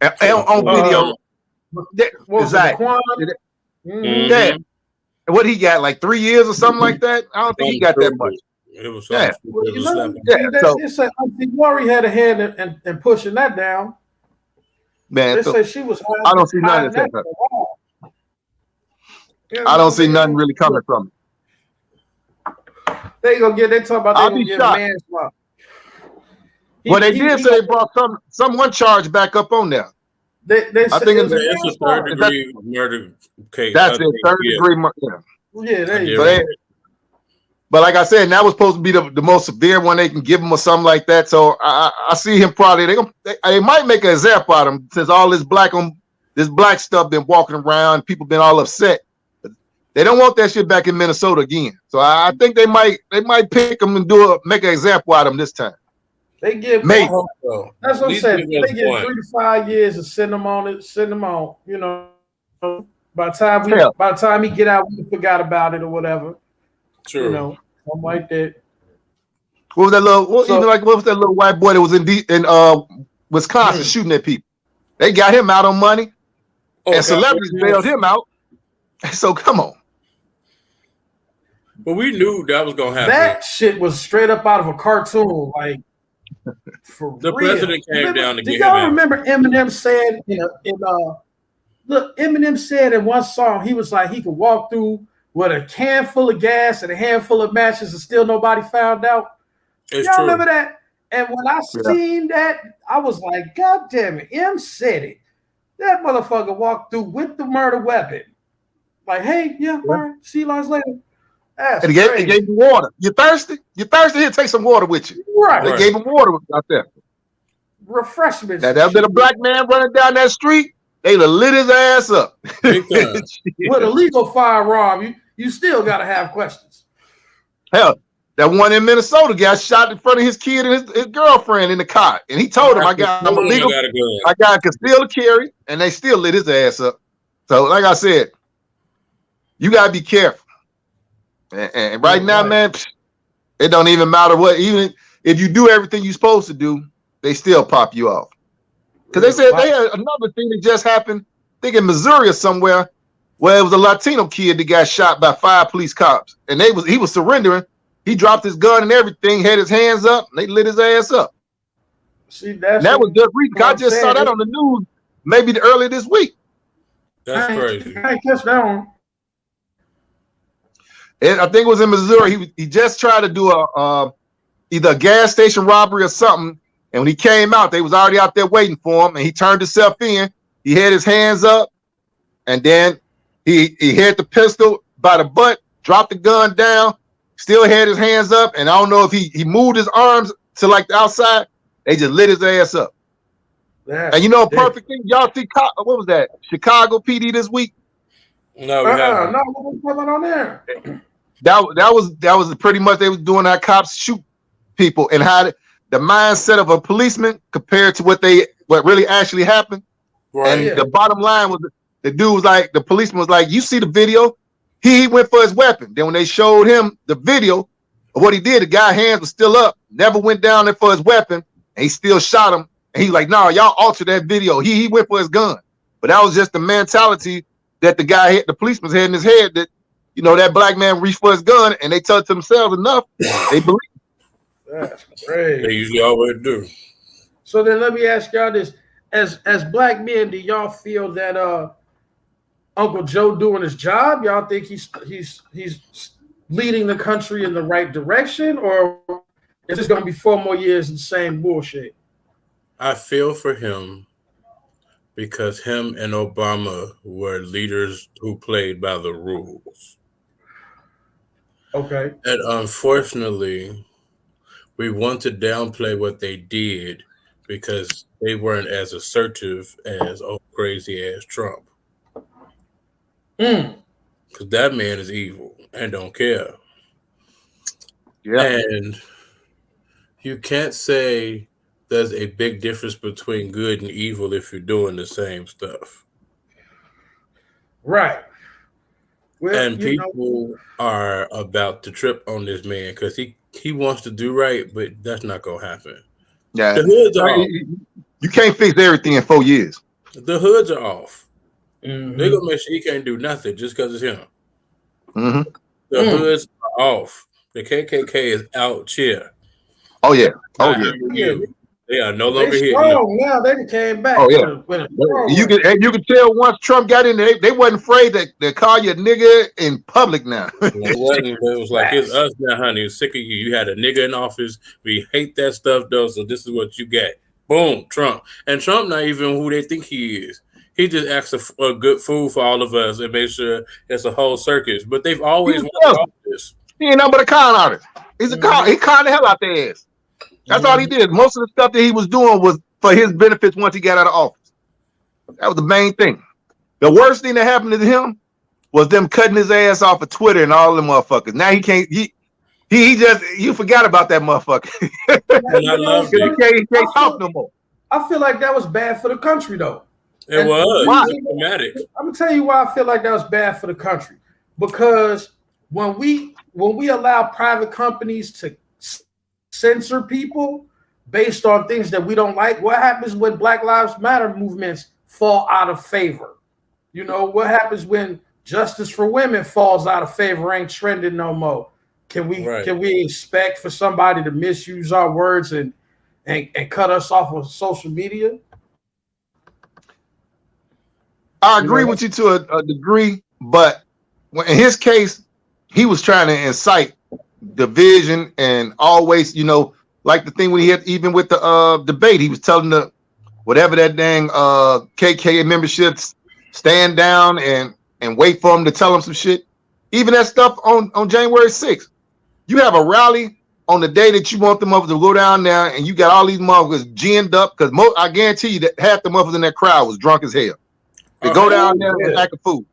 on video? What was that? Mm-hmm. Yeah. What he got, like 3 years or something like that? I don't think he got that much. It was they said Auntie Lori had a hand in pushing that down. Man, they say she was. I don't see nothing. I don't see nothing really coming from it. They talk about they gonna get a manslaughter. Well, they did say they brought someone charged back up on there. I think it's a third degree murder case. That's it, third degree murder. Yeah, there you go. But like I said, that was supposed to be the most severe one they can give him or something like that. So I see him probably they might make an example out of him since all this black stuff been walking around, people been all upset. They don't want that shit back in Minnesota again. So I think they might pick him and make an example out of him this time. They give maybe. That's what I'm saying. They give 3 to 5 years to send them on. You know, by the time he get out, we forgot about it or whatever. True. You know, something like that. What was that little? What was that little white boy that was in Wisconsin shooting at people? They got him out on money, and celebrities bailed him out. So come on. But we knew that was gonna happen. That shit was straight up out of a cartoon, like. For the real. president came down to get him. Do y'all remember Eminem said Eminem said in one song, he was like he could walk through with a can full of gas and a handful of matches and still nobody found out. Y'all remember that? And when I seen that, I was like, God damn it, M said it. That motherfucker walked through with the murder weapon. Like, hey, all right, see you guys later. And he gave him water. You thirsty? Here, take some water with you. Right. They gave him water out there. Refreshments. Now, that been a black man running down that street, they'd have lit his ass up. With a legal firearm, you still got to have questions. Hell, that one in Minnesota got shot in front of his kid and his girlfriend in the car. And he told him, I got concealed carry, and they still lit his ass up. So, like I said, you got to be careful. And right now, man, it don't even matter what. Even if you do everything you're supposed to do, they still pop you off. Because they said they had another thing that just happened, I think in Missouri or somewhere, where it was a Latino kid that got shot by 5 police cops. And he was surrendering. He dropped his gun and everything, had his hands up, and they lit his ass up. See, that was just recent. I just saw that on the news maybe earlier this week. That's crazy. I ain't catch that one. And I think it was in Missouri. He just tried to do either a gas station robbery or something. And when he came out, they was already out there waiting for him. And he turned himself in. He had his hands up. And then he had the pistol by the butt, dropped the gun down, still had his hands up. And I don't know if he moved his arms to like the outside. They just lit his ass up. And you know a perfect thing? Y'all see, what was that? Chicago PD this week? No, we haven't. No, what was going on there? That was pretty much they was doing how cops shoot people and how the mindset of a policeman compared to what really actually happened. Right. And the bottom line was the dude was like, the policeman was like, you see the video? He went for his weapon. Then when they showed him the video of what he did, the guy's hands were still up, never went down there for his weapon, and he still shot him. And he's like, no, y'all altered that video. He went for his gun. But that was just the mentality that the policeman's had in his head that, you know, that black man reached for his gun and they tell it to themselves enough, they believe. That's crazy. They usually always do. So then let me ask y'all this. As black men, do y'all feel that Uncle Joe doing his job? Y'all think he's leading the country in the right direction, or is this gonna be 4 more years of the same bullshit? I feel for him because him and Obama were leaders who played by the rules. Okay. And unfortunately, we want to downplay what they did because they weren't as assertive as old crazy ass Trump. Because that man is evil and don't care. Yeah. And you can't say there's a big difference between good and evil if you're doing the same stuff. Right. Well, and people are about to trip on this man because he wants to do right, but that's not going to happen. Yeah. The hoods are off. You can't fix everything in 4 years. The hoods are off. Mm-hmm. They're going to make sure he can't do nothing just because it's him. Mm-hmm. The hoods are off. The KKK is out here. Oh, yeah. Oh, yeah. They are no longer here. Now they came back. Oh yeah, you can tell once Trump got in there, they wasn't afraid to call you a nigga in public now. It wasn't. It was like it's us now, honey. We're sick of you. You had a nigga in office. We hate that stuff though. So this is what you get. Boom, Trump. And Trump not even who they think he is. He just acts a good fool for all of us and make sure it's a whole circus. But they've always wanted all this. He ain't nothing but a con artist. He's a con. He conned the hell out their ass. That's all he did. Most of the stuff that he was doing was for his benefits once he got out of office. That was the main thing. The worst thing that happened to him was them cutting his ass off of Twitter and all them motherfuckers. Now he can't. You forgot about that motherfucker. And I love it. He can't talk no more. I feel like that was bad for the country, though. It was dramatic. I'm gonna tell you why I feel like that was bad for the country. Because when we allow private companies to censor people based on things that we don't like, what happens when Black Lives Matter movements fall out of favor? You know, what happens when justice for women falls out of favor, ain't trending no more? Can we expect for somebody to misuse our words and cut us off of social media? I agree with you to a degree, but in his case, he was trying to incite division and always, you know, like the thing when he had, even with the debate, he was telling the whatever that dang KK memberships stand down and wait for him to tell him some shit. Even that stuff on January 6th. You have a rally on the day that you want the motherfuckers to go down there, and you got all these motherfuckers ginned up because I guarantee you that half the motherfuckers in that crowd was drunk as hell. They go down there and act a fool.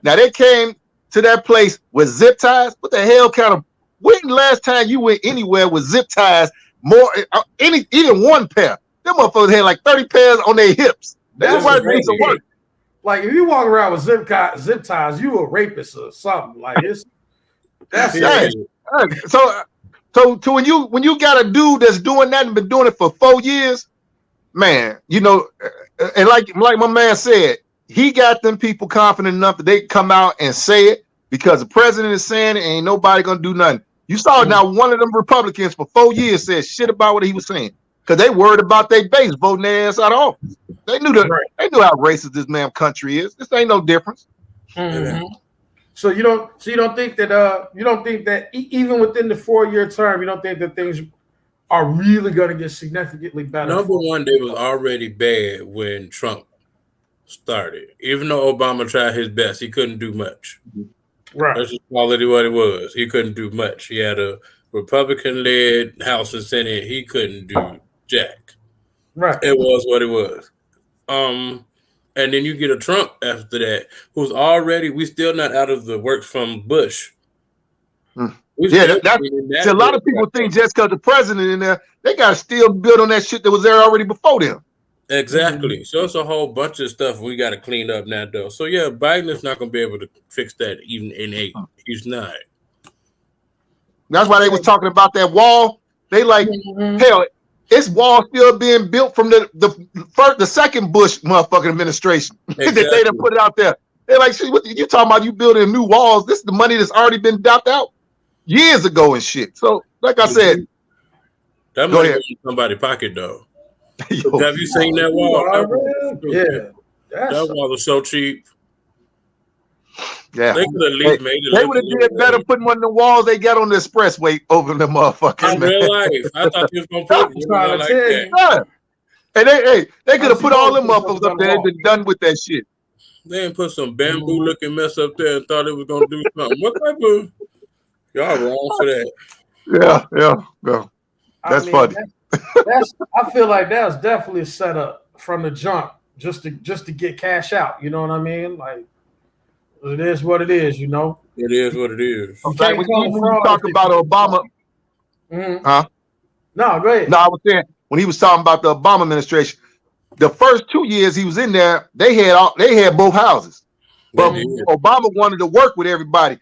Now they came to that place with zip ties. What the hell kind of? When the last time you went anywhere with zip ties? More even one pair. Them motherfuckers had like 30 pairs on their hips. That's why it some work. Like if you walk around with zip ties, you a rapist or something. Like that's so when you got a dude that's doing that and been doing it for 4 years, man, and like my man said, he got them people confident enough that they come out and say it because the president is saying it, and ain't nobody gonna do nothing. You saw now one of them Republicans for 4 years said shit about what he was saying because they worried about their base voting their ass out of office. They knew they knew how racist this damn country is. This ain't no difference. Mm-hmm. So you don't think that even within the 4-year term, you don't think that things are really going to get significantly better? Number one, they was already bad when Trump started. Even though Obama tried his best, he couldn't do much. Right. That's just quality what it was. He couldn't do much. He had a Republican-led House and Senate. He couldn't do jack. Right. It was what it was. And then you get a Trump after that, who's already, we still not out of the works from Bush. Yeah, that's a lot of people think just because the president in there, they got to still build on that shit that was there already before them. Exactly. Mm-hmm. So it's a whole bunch of stuff we got to clean up now, though. So yeah, Biden is not going to be able to fix that even in 8. He's not. That's why they was talking about that wall. They like, hell, this wall still being built from the second Bush motherfucking administration. Exactly. That they done put it out there. They're like, shit, what you talking about? You building new walls? This is the money that's already been dumped out years ago and shit. So, like I said, that money in somebody's pocket though. Have you seen that wall? That wall was so cheap. Yeah, they could at least made it. They would have did better putting one of the walls they got on the expressway over the motherfuckers. In real life, I thought you was gonna put it like that. Yeah. And they could have put all them motherfuckers up there and been done with that shit. They didn't put some bamboo looking mess up there and thought it was gonna do something. What type of y'all wrong for that? Yeah. That's funny. I feel like that was definitely a setup from the jump, just to get cash out. You know what I mean? Like, it is what it is. You know. It is what it is. Okay, when you talk about Obama, huh? No, go ahead. No, I was saying when he was talking about the Obama administration, the first 2 years he was in there, they had both houses, but Obama wanted to work with everybody.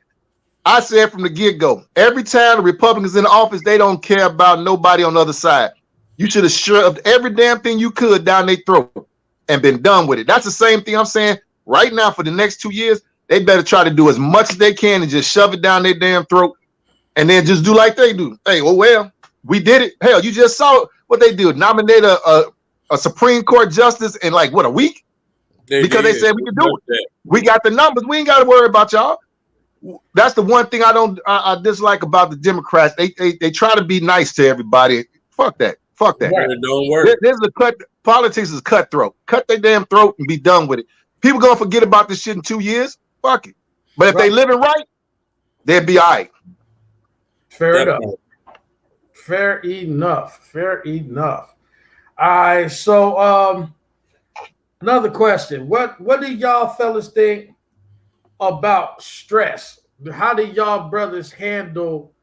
I said from the get-go, every time the Republicans in the office, they don't care about nobody on the other side. You should have shoved every damn thing you could down their throat and been done with it. That's the same thing I'm saying right now. For the next 2 years, they better try to do as much as they can and just shove it down their damn throat and then just do like they do. Hey, well, we did it. Hell, you just saw what they did. Nominate a Supreme Court justice in like, what, a week? Because they said we could do it. We got the numbers. We ain't got to worry about y'all. That's the one thing I dislike about the Democrats. They try to be nice to everybody. Fuck that. Right. It don't work. Politics is cutthroat. Cut their damn throat and be done with it. People gonna forget about this shit in 2 years. Fuck it. But if they living right, they'll be all right. Fair enough. All right. So another question. What do y'all fellas think about stress? How do y'all brothers handle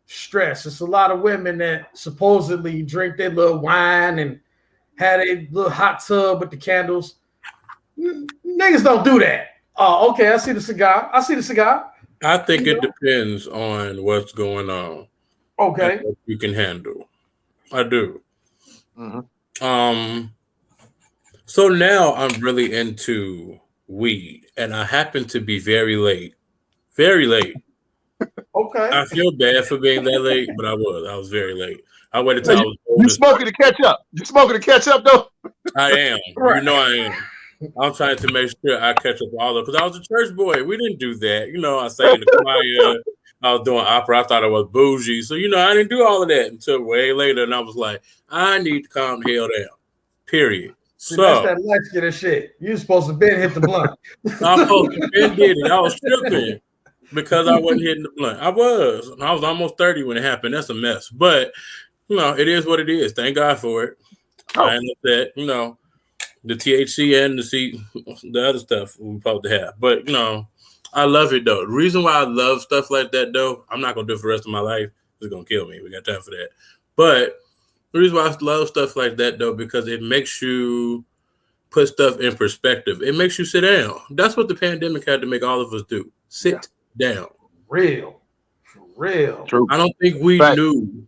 stress? It's a lot of women that supposedly drink their little wine and had a little hot tub with the candles. Niggas don't do that. Oh, okay. I see the cigar. I think it depends on what's going on. Okay. What you can handle. I do. Mm-hmm. So now I'm really into weed, and I happen to be very late. Okay. I feel bad for being that late, but I was very late. I waited till I was old. You smoking to catch up? You smoking to catch up though? I am. Right. You know I am. I'm trying to make sure I catch up all of because I was a church boy. We didn't do that. You know, I sang in the choir. I was doing opera. I thought I was bougie. So, you know, I didn't do all of that until way later. And I was like, I need to calm the hell down. Period. See, that's that Mexican shit. You supposed to been hit the blunt. I supposed to been did it. I was tripping because I wasn't hitting the blunt. I was almost 30 when it happened. That's a mess. But, you know, it is what it is. Thank God for it. I ended up that, you know, the THC and the other stuff we're supposed to have. But, you know, I love it, though. The reason why I love stuff like that, though, I'm not going to do it for the rest of my life. It's going to kill me. We got time for that. But the reason why I love stuff like that, though, because it makes you put stuff in perspective. It makes you sit down. That's what the pandemic had to make all of us do. Sit down. For real. True. I don't think we knew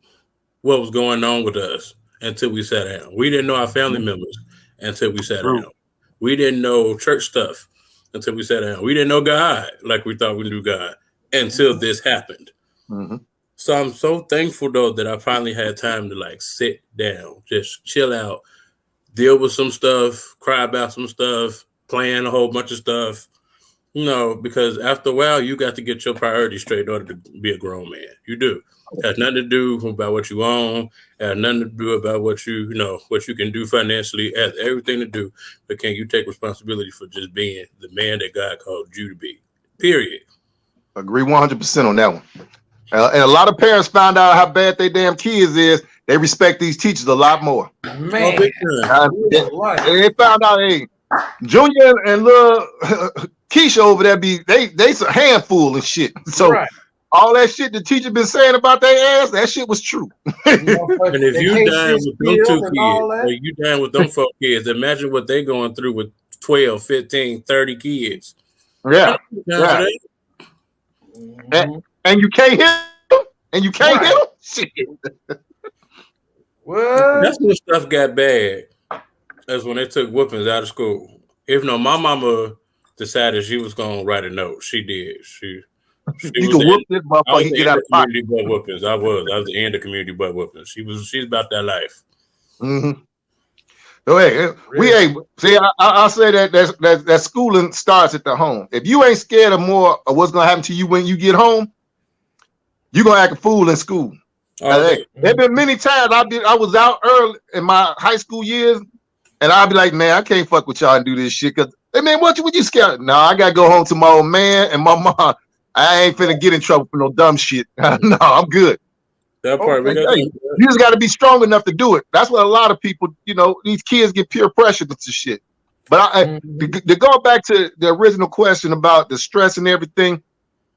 what was going on with us. until we sat down. We didn't know our family members until we sat True. down. We didn't know church stuff until we sat down. We didn't know God like we thought we knew God until this happened. Mm-hmm. So I'm so thankful though that I finally had time to like sit down, just chill out, deal with some stuff, cry about some stuff, plan a whole bunch of stuff. You know, because after a while, you got to get your priorities straight in order to be a grown man. You do. It has nothing to do about what you own. It has nothing to do about what you know, what you can do financially. It has everything to do. But can you take responsibility for just being the man that God called you to be? Period. Agree 100% on that one. And a lot of parents found out how bad their damn kids is. They respect these teachers a lot more. Man, they found out, hey, Junior and little Keisha over there they's a handful and shit. So all that shit the teacher been saying about their ass, that shit was true. And if you down with them 2 kids, or you down with them 4 kids, imagine what they going through with 12, 15, 30 kids. Yeah. And you can't hit them? And you can't hit them? Shit. What? That's when stuff got bad. That's when they took whoopings out of school. If no, my mama decided she was gonna write a note. She did. She you can whoop this motherfucker. Get out of community butt whoopings. I was the end of community butt whoopings. She's about that life. Mm-hmm. So hey, I'll say that schooling starts at the home. If you ain't scared of more of what's gonna happen to you when you get home, you're gonna act a fool in school. There been many times I was out early in my high school years, and I'll be like, man, I can't fuck with y'all and do this shit. Cause hey man, what you scared? No, I gotta go home to my old man and my mom. I ain't finna get in trouble for no dumb shit. No, I'm good. That part, you just got to be strong enough to do it. That's what a lot of people, these kids get peer pressure to shit. But to go back to the original question about the stress and everything,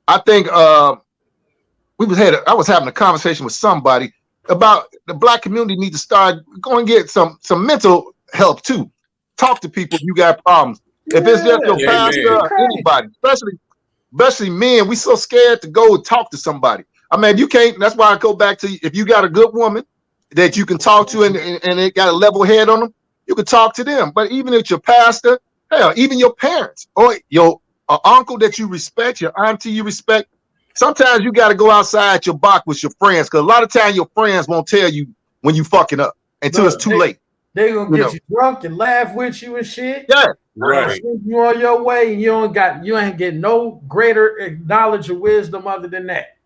I think I was having a conversation with somebody about the Black community need to start going get some mental help too. Talk to people if you got problems. If it's just your pastor or anybody, especially men, we so scared to go and talk to somebody. I mean, you can't. That's why I go back to if you got a good woman that you can talk to and it got a level head on them, you can talk to them. But even if your pastor, hell, even your parents or your uncle that you respect, your auntie you respect, sometimes you got to go outside your box with your friends because a lot of times your friends won't tell you when you fucking up until it's too late. They gonna get you drunk and laugh with you and shit. Yeah, right. You on your way, and you ain't get no greater knowledge or wisdom other than that.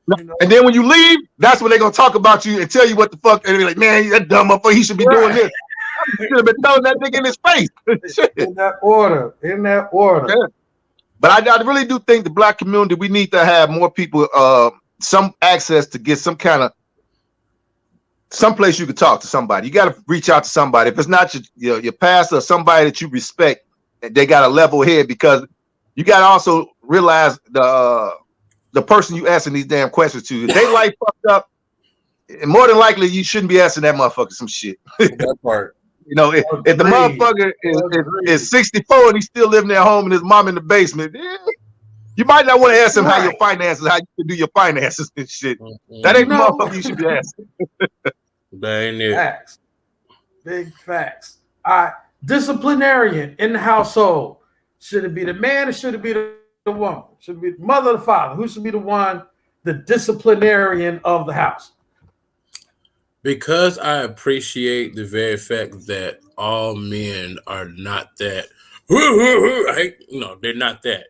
And then when you leave, that's when they're gonna talk about you and tell you what the fuck, and be like, man, that dumb motherfucker, he should be doing this. You should have been telling that nigga in his face. In that order. Yeah. But I really do think the Black community, we need to have more people, some access to get some place you can talk to somebody. You got to reach out to somebody. If it's not your pastor or somebody that you respect, they got a level head, because you got to also realize the person you asking these damn questions to, if they life fucked up, more than likely you shouldn't be asking that motherfucker some shit. That part. If the motherfucker is 64 and he's still living at home and his mom in the basement, you might not want to ask him how your finances, how you can do your finances and shit. That ain't the motherfucker you should be asking. That ain't it. Facts. Big facts. All right. Disciplinarian in the household. Should it be the man or should it be the woman? Should it be the mother or the father? Who should be the one, the disciplinarian of the house? Because I appreciate the very fact that all men are not that. They're not that.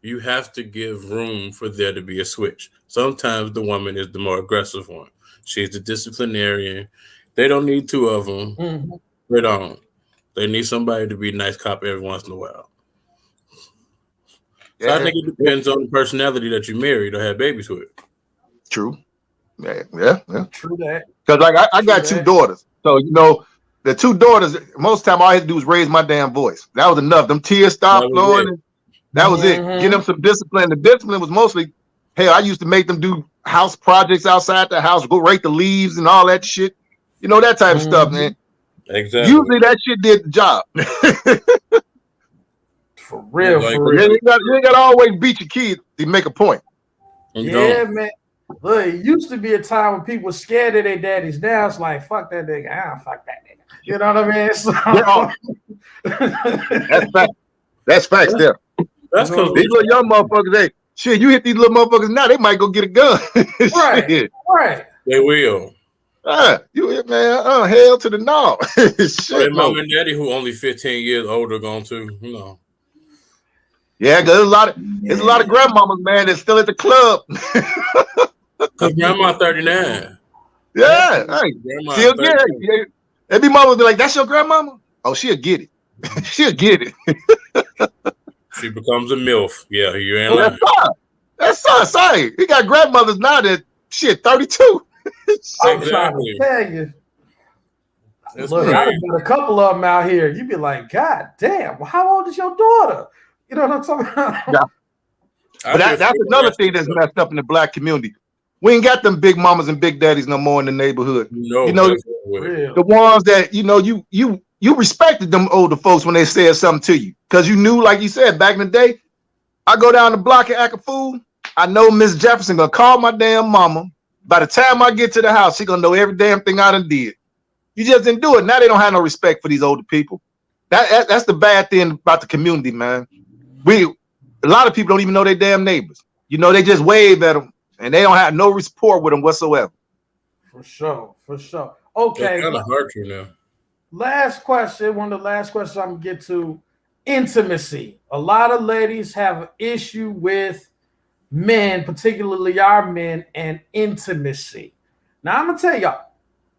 You have to give room for there to be a switch. Sometimes the woman is the more aggressive one. She's the disciplinarian. They don't need two of them. Mm-hmm. They don't. They need somebody to be a nice cop every once in a while. So I think it depends on the personality that you married or have babies with. True. Yeah. True that. Because like I got two daughters. So the two daughters, most time all I had to do was raise my damn voice. That was enough. Them tears stopped flowing. That was it. Get them some discipline. The discipline was mostly, hey, I used to make them do house projects outside the house, go rake the leaves and all that shit. That type of stuff, man. Exactly. Usually that shit did the job. For real. You ain't got to always beat your kids to make a point. Yeah, man. Look, it used to be a time when people were scared of their daddies. Now it's like, fuck that nigga. I don't fuck that nigga. You know what I mean? So, That's fact. That's facts there. That's because These little young motherfuckers, shit, you hit these little motherfuckers now, they might go get a gun. right, right. they will. You hit, man, hell to the no. Shit, Their mom and daddy who only 15 years older gone too, you know. Yeah, there's a lot of grandmamas, man, that's still at the club. Cause grandma 39. Yeah, hey, she'll get it. Every mama will be like, "That's your grandmama." Oh, she'll get it. She'll get it. She becomes a MILF. Yeah, you ain't lying. That's sorry. He got grandmothers now that shit 32. I'm trying to tell you. Look, I've got a couple of them out here. You'd be like, God damn, how old is your daughter? You know what I'm talking about? Yeah. But that's another thing that's messed up in the black community. We ain't got them big mamas and big daddies no more in the neighborhood. No, you know, the ones that you respected them older folks when they said something to you because you knew, like you said, back in the day. I go down the block and act a fool. I know Miss Jefferson gonna call my damn mama. By the time I get to the house, she gonna know every damn thing I done did. You just didn't do it. Now they don't have no respect for these older people. That's the bad thing about the community, man. A lot of people don't even know their damn neighbors. You know, they just wave at them and they don't have no rapport with them whatsoever. For sure. Okay. Kind of hurt you now. Last question. One of the last questions I'm gonna get to: intimacy. A lot of ladies have an issue with men, particularly our men, and intimacy. Now I'm gonna tell y'all,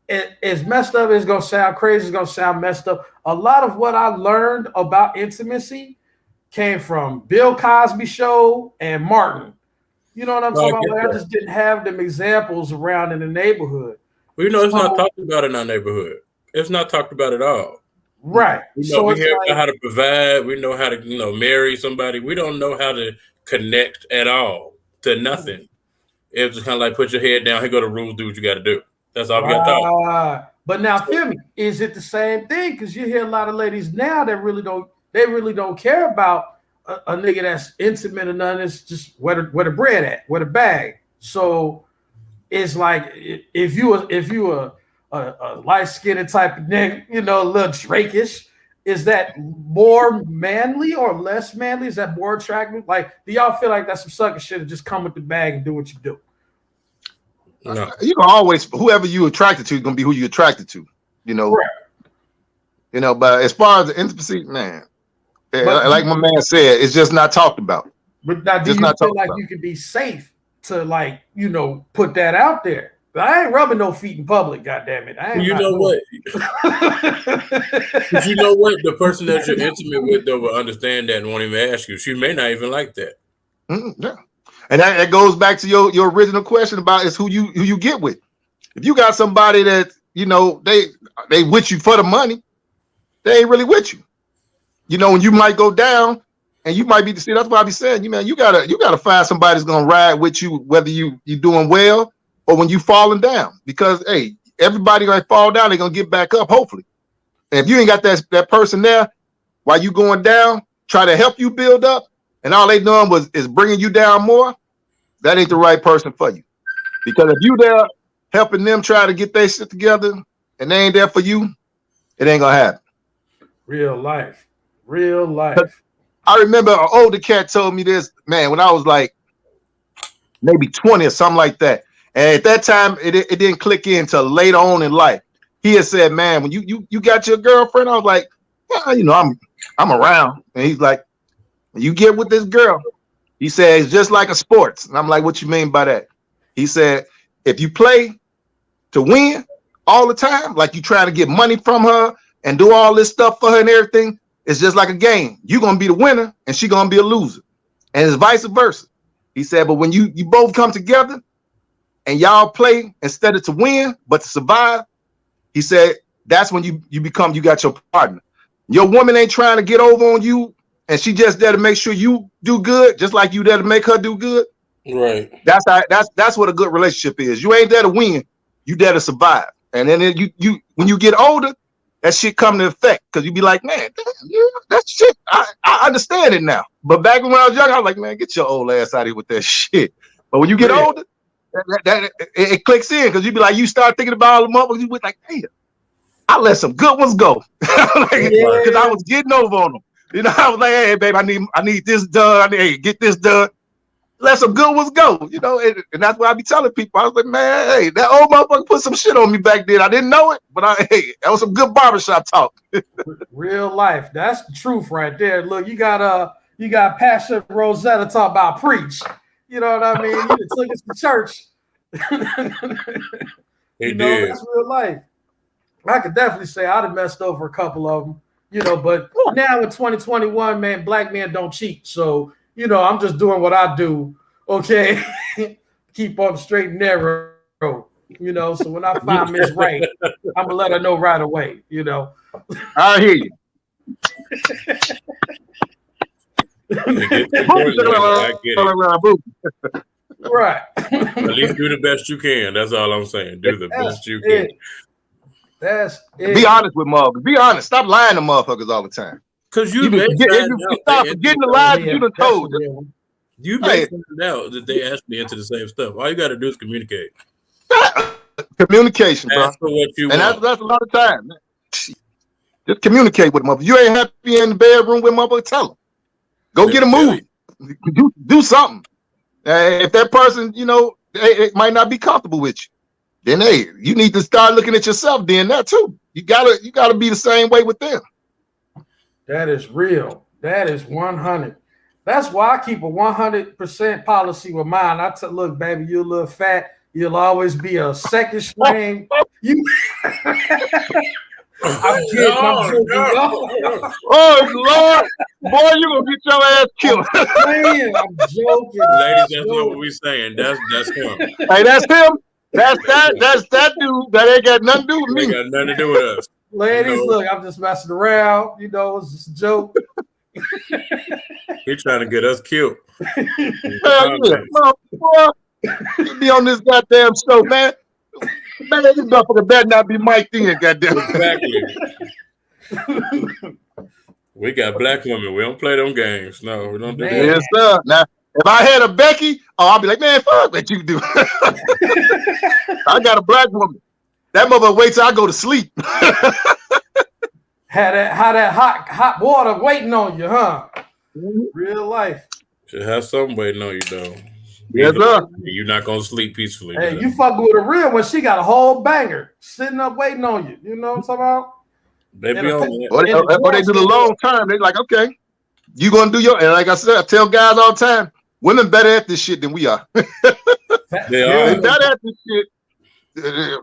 it's messed up. It's gonna sound crazy. It's gonna sound messed up. A lot of what I learned about intimacy came from Bill Cosby show and Martin. You know what I'm talking about? Like, I just didn't have them examples around in the neighborhood. Well, you know, it's not talked about in our neighborhood. It's not talked about at all. Right. We hear how to provide. We know how to, marry somebody. We don't know how to connect at all to nothing. It's just kind of like put your head down. Here go the rules. Do what you got to do. That's all we got taught. But now, feel me, is it the same thing? Because you hear a lot of ladies now that really don't care about a nigga that's intimate or nothing. It's just where the bread at, where the bag. So it's like if you a light-skinned type of nigga, a little Drake-ish, is that more manly or less manly? Is that more attractive? Like, do y'all feel like that's some sucker shit and just come with the bag and do what you do? No. You can always, whoever you attracted to is gonna be who you attracted to, Right. But as far as the intimacy, man, like my man said, it's just not talked about. But now, do you feel like you can be safe to put that out there? I ain't rubbing no feet in public, goddammit. You know what? You know what? The person that you're intimate with though will understand that and won't even ask you. She may not even like that. Yeah. And that goes back to your original question about is who you get with. If you got somebody that they with you for the money, they ain't really with you. When you might go down and you might be the that's why I be saying, you gotta find somebody that's gonna ride with you, whether you doing well or when you falling down. Because hey, everybody gonna fall down, they're gonna get back up, hopefully. And if you ain't got that person there while you going down, try to help you build up, and all they doing is bringing you down more, that ain't the right person for you. Because if you there helping them try to get their shit together and they ain't there for you, it ain't gonna happen. Real life. I remember an older cat told me this, man, when I was like maybe 20 or something like that. And at that time, it didn't click in until later on in life. He had said, man, when you got your girlfriend, I was like, yeah, I'm around. And he's like, when you get with this girl, he said, it's just like a sports. And I'm like, what you mean by that? He said, if you play to win all the time, like you trying to get money from her and do all this stuff for her and everything, it's just like a game. You're going to be the winner and she's going to be a loser. And it's vice versa. He said, but when you both come together and y'all play instead of to win, but to survive, he said, that's when you got your partner. Your woman ain't trying to get over on you and she just there to make sure you do good, just like you there to make her do good. Right. That's what a good relationship is. You ain't there to win, you there to survive. And then you when you get older, that shit come to effect because you be like, man, damn, yeah, that shit, I understand it now. But back when I was young, I was like, man, get your old ass out of here with that shit. But when you get older, it clicks in because you be like, you start thinking about all the motherfuckers. You be like, damn, I let some good ones go because I was getting over on them. You know, I was like, hey, babe, I need this done. Hey, get this done. Let some good ones go. You know, and that's what I be telling people. I was like, man, hey, that old motherfucker put some shit on me back then. I didn't know it, but hey, that was some good barbershop talk. Real life. That's the truth right there. Look, you got Pastor Rosetta talk about preach. You know what I mean? You took us to church. He did. That's real life. I could definitely say I'd have messed over a couple of them, but now in 2021, man, black men don't cheat. So, I'm just doing what I do. Okay. Keep on the straight and narrow, so when I find Miss Right, I'm gonna let her know right away, I hear you. I get it. Right. At least do the best you can. That's all I'm saying. Do the best you can. That's it. Be honest with motherfuckers. Be honest. Stop lying to motherfuckers all the time. Because you stop forgetting the lies you done told them. You may find out that they actually into the same stuff. All you got to do is communicate. Communication, bro. For what you and want. That's a lot of time. Just communicate with them. If you ain't happy in the bedroom with motherfucker, tell them. Go get a move. Do something. If that person, it might not be comfortable with you, then hey, you need to start looking at yourself doing that too. You gotta be the same way with them. That is real. That is 100. That's why I keep a 100% policy with mine. Look, baby, you're a little fat. You'll always be a second string. I'm kidding. Oh Lord, boy, you gonna get your ass killed. I'm joking. Ladies, that's not what we saying. That's him. Hey, that's him. That's that dude. That ain't got nothing to do with me. Ain't got nothing to do with us. Ladies, look, I'm just messing around. It's just a joke. He's trying to get us killed. Hell yeah. Boy, you be on this goddamn show, man. Man, this motherfucker better not be mic'd in, goddamn. Exactly. We got black women. We don't play them games. No, we don't do that. Yes, sir. Now, if I had a Becky, I'll be like, man, fuck what you do. I got a black woman. That mother wait till I go to sleep. Had that hot water waiting on you, huh? Real life. Should have something waiting on you, though. Yes, sir. You're not gonna sleep peacefully. Hey, man. you fucking with a real one. She got a whole banger sitting up waiting on you. You know what I'm talking about? They be on it. Or they do the long term. They like, okay, you gonna do your. And like I said, I tell guys all the time, women better at this shit than we are. They are. They better at this shit.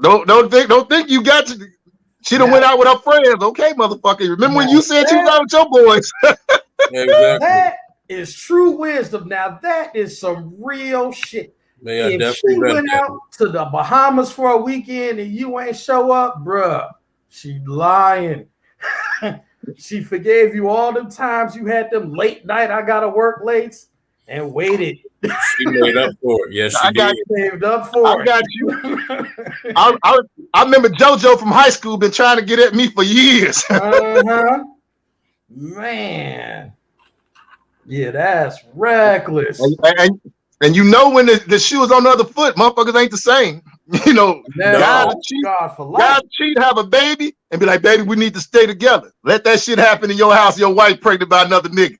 Don't think you got to. She done went out with her friends. Okay, motherfucker. Remember when you said you was out with your boys? Exactly. That is true wisdom. Now that is some real shit. If she went out to the Bahamas for a weekend and you ain't show up, bruh, she lying. She forgave you all them times you had them late night, I gotta work late, and waited. She made up for it. Yes, she did. Saved up for it. I got you. I remember JoJo from high school been trying to get at me for years. Man. Yeah, that's reckless. And you know when the shoe is on the other foot, motherfuckers ain't the same. Guys cheat, have a baby, and be like, baby, we need to stay together. Let that shit happen in your house, your wife pregnant by another nigga.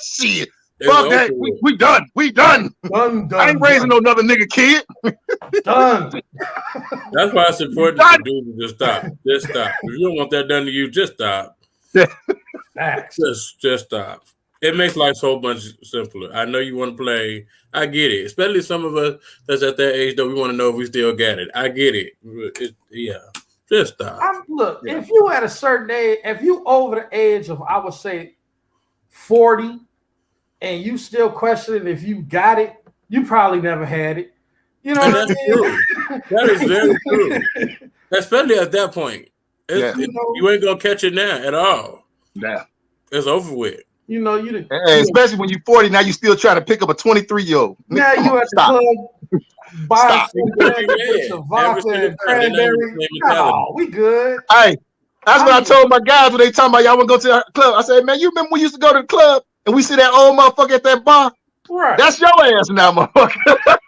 Shit. Fuck that. We done. We done. I ain't raising no another nigga kid. Done. That's why it's important to do to just stop. Just stop. If you don't want that done to you, just stop. Facts. Just stop. It makes life so much simpler. I know you want to play. I get it. Especially some of us that's at that age, though, we want to know if we still got it. I get it. Just stop. If you at a certain age, if you over the age of, I would say, 40, and you still questioning if you got it, you probably never had it. You know what I mean? True. That is very true. Especially at that point. You ain't going to catch it now at all. Yeah. It's over with. Especially when you're 40, now you still trying to pick up a 23-year-old. Now you at the club buying some vodka and cranberry. No, we good. Hey, that's what I told my guys when they talking about y'all want to go to the club. I said, man, you remember we used to go to the club and we see that old motherfucker at that bar? Right. That's your ass now, motherfucker.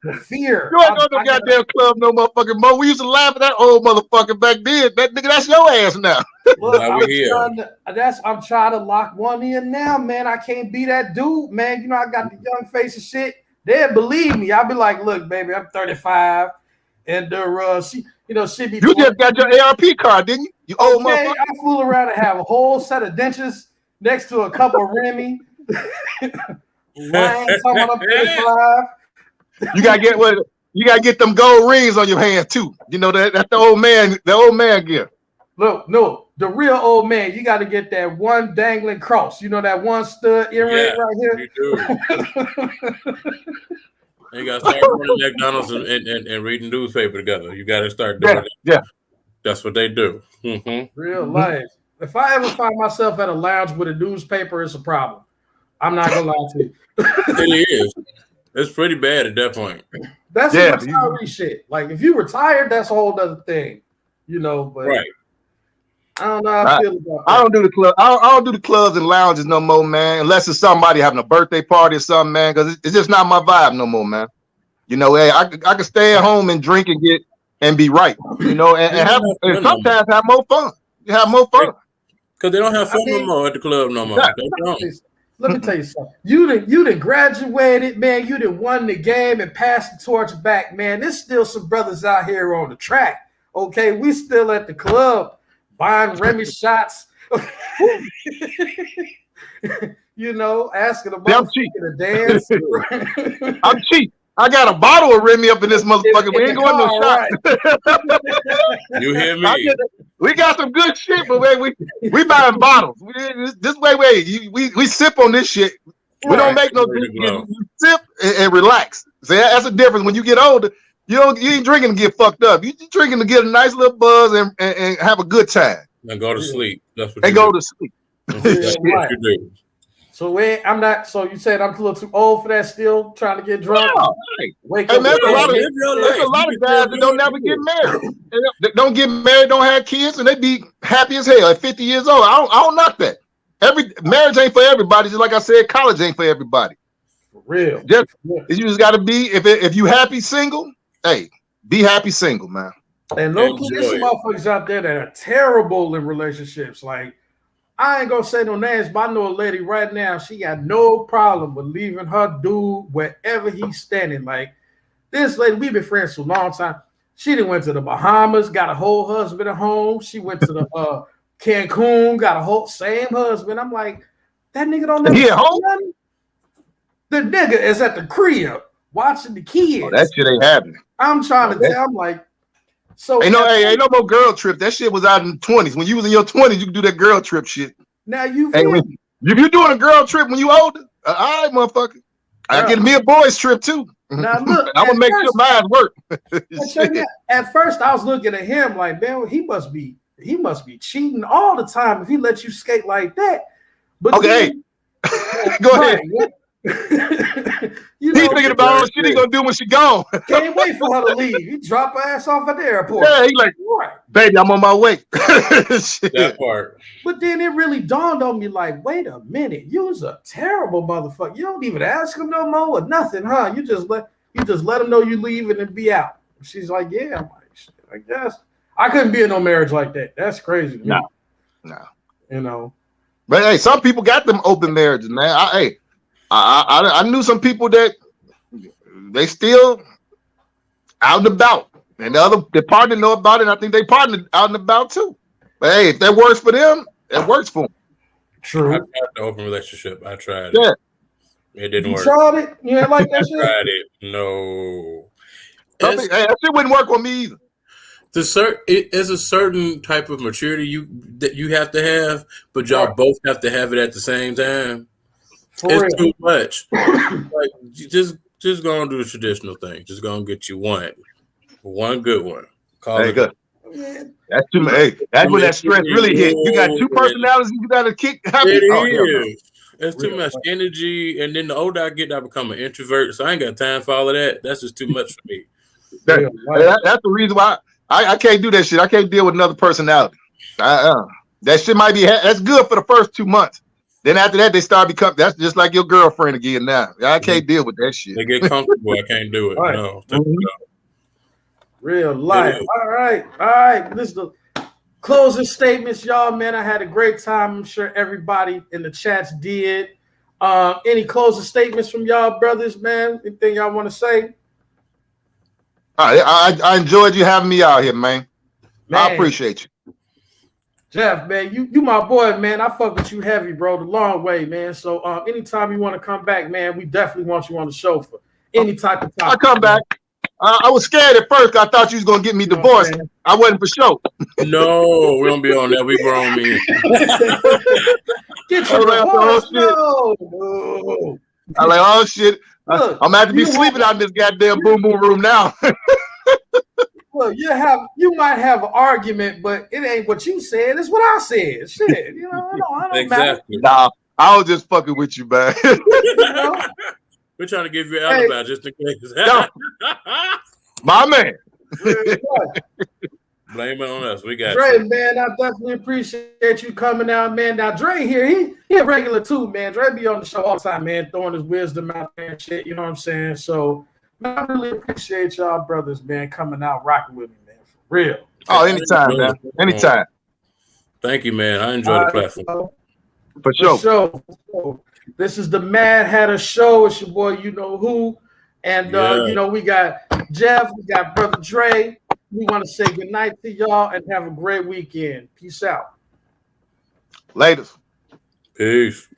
the fear. You ain't go to no goddamn club no motherfucking more. We used to laugh at that old motherfucker back then. That nigga, that's your ass now. Look, I'm trying to lock one in now, man. I can't be that dude, man. You know, I got the young face and shit. They'll believe me. I'll be like, look, baby, I'm 35. And she be. You just got your ARP card, didn't you? You old motherfucker. I fool around and have a whole set of dentures next to a couple of Remy. I'm 35. You gotta get them gold rings on your hand too. You know that's the old man gift. Look, no, the real old man, you got to get that one dangling cross. You know that one stud earring right here? You do. You got to start going to McDonald's and reading newspaper together. You got to start doing it. Yeah. That's what they do. Real life. If I ever find myself at a lounge with a newspaper, it's a problem. I'm not going to lie to you. It is. It's pretty bad at that point. That's retiree shit. Like, if you retired, that's a whole other thing. You know, but right. I don't know how I feel about that. I don't do the club. I don't do the clubs and lounges no more, man. Unless it's somebody having a birthday party or something, man. Because it's just not my vibe no more, man. You know, hey, I can stay at home and drink and be right. You know, and sometimes have more fun. You have more fun. Because they don't have fun no more at the club no more. They don't. Let me tell you something. You done graduated, man. You done won the game and passed the torch back, man. There's still some brothers out here on the track. Okay, we still at the club buying Remy shots. You know, asking the motherfucker to dance. I'm cheap. I got a bottle of Remy up in this motherfucker. We ain't going no shot. Right. You hear me? We got some good shit, but we buying bottles. We sip on this shit. We don't make no drink. You sip and relax. So that's the difference. When you get older, you ain't drinking to get fucked up. You drinking to get a nice little buzz and have a good time. And go to sleep. That's what and go to sleep. That's what you do. So I'm not. So you said I'm a little too old for that. Still trying to get drunk. No, Wake up. There's a lot of guys that don't never get married. They don't get married, don't have kids, and they be happy as hell at 50 years old. I don't knock that. Marriage ain't for everybody. Just like I said, college ain't for everybody. For real. You just got to be. If you happy single, hey, be happy single, man. And there's some motherfuckers out there that are terrible in relationships. Like, I ain't gonna say no names, but I know a lady right now, she got no problem with leaving her dude wherever he's standing. Like, this lady, we've been friends for a long time. She done went to the Bahamas, got a whole husband at home. She went to the Cancun, got a whole same husband. I'm like, that nigga don't know. Nothing. The nigga is at the crib watching the kids. Oh, that shit ain't happening. I'm trying to tell. I'm like, so ain't no more girl trip. That shit was out in the 20s. When you was in your 20s, you could do that girl trip shit. Now you feel if you doing a girl trip when you older, all right, motherfucker. I get me a boys trip too. Now look, I'm gonna make sure mine work. At first, I was looking at him like, man, he must be cheating all the time if he lets you skate like that. But okay, go ahead. He's thinking about what shit he gonna do when she gone. Can't wait for her to leave. He drop her ass off at the airport. Yeah, he like, baby, I'm on my way. That part. But then it really dawned on me, like, wait a minute, you was a terrible motherfucker. You don't even ask him no more or nothing, huh? You just let him know you leaving and be out. She's like, yeah. I'm like, shit, I guess I couldn't be in no marriage like that. That's crazy. No. You know. But hey, some people got them open marriages, man. I knew some people that they still out and about, and the partner know about it. And I think they partner out and about too. But hey, if that works for them, it works for them. True. I tried the open relationship. I tried it. It didn't work. You tried it? You ain't like that shit? I tried it. No. That shit wouldn't work on me either. It is a certain type of maturity that you have to have, but y'all both have to have it at the same time. It's too much. Like, just go and do the traditional thing. Just go and get you one good one. Call it good. That's too much. Hey, that's when that stress really hit. You got two personalities. You got to kick. It's too much energy, and then the older I get, I become an introvert. So I ain't got time for all of that. That's just too much for me. That's the reason why I can't do that shit. I can't deal with another personality. That shit might be that's good for the first 2 months. Then after that, they start becoming. That's just like your girlfriend again. Now I can't deal with that shit. They get comfortable. I can't do it. Right. No. Real life. All right. This is the closing statements, y'all. Man, I had a great time. I'm sure everybody in the chats did. Any closing statements from y'all, brothers? Man, anything y'all want to say? I enjoyed you having me out here, man. I appreciate you. Jeff, man, you my boy, man. I fuck with you heavy, bro, the long way, man. So anytime you want to come back, man, we definitely want you on the show for any type of topic. I'll come back. I was scared at first. I thought you was going to get me divorced. I wasn't for sure. No, we don't be on that. We grown men. Get your divorce. No. I'm like, oh, shit. Look, I'm going to have to be sleeping out in this goddamn boom boom room now. Look, you might have an argument, but it ain't what you said. It's what I said. Shit, you know, I don't exactly. Nah, I was just fucking with you, man. You know? We're trying to give you an alibi just in case. My man. Blame it on us. We got Dre, you. man, I definitely appreciate you coming out, man. Now, Dre here, he a regular too, man. Dre be on the show all the time, man, throwing his wisdom out there and shit, you know what I'm saying? So, man, I really appreciate y'all brothers, man, coming out, rocking with me, man, for real. Oh, anytime, man. Anytime. Thank you, man. I enjoy the platform. For sure. For sure. This is the Mad Hatter Show. It's your boy, you know who. And, you know, we got Jeff, we got Brother Dre. We want to say good night to y'all and have a great weekend. Peace out. Later. Peace.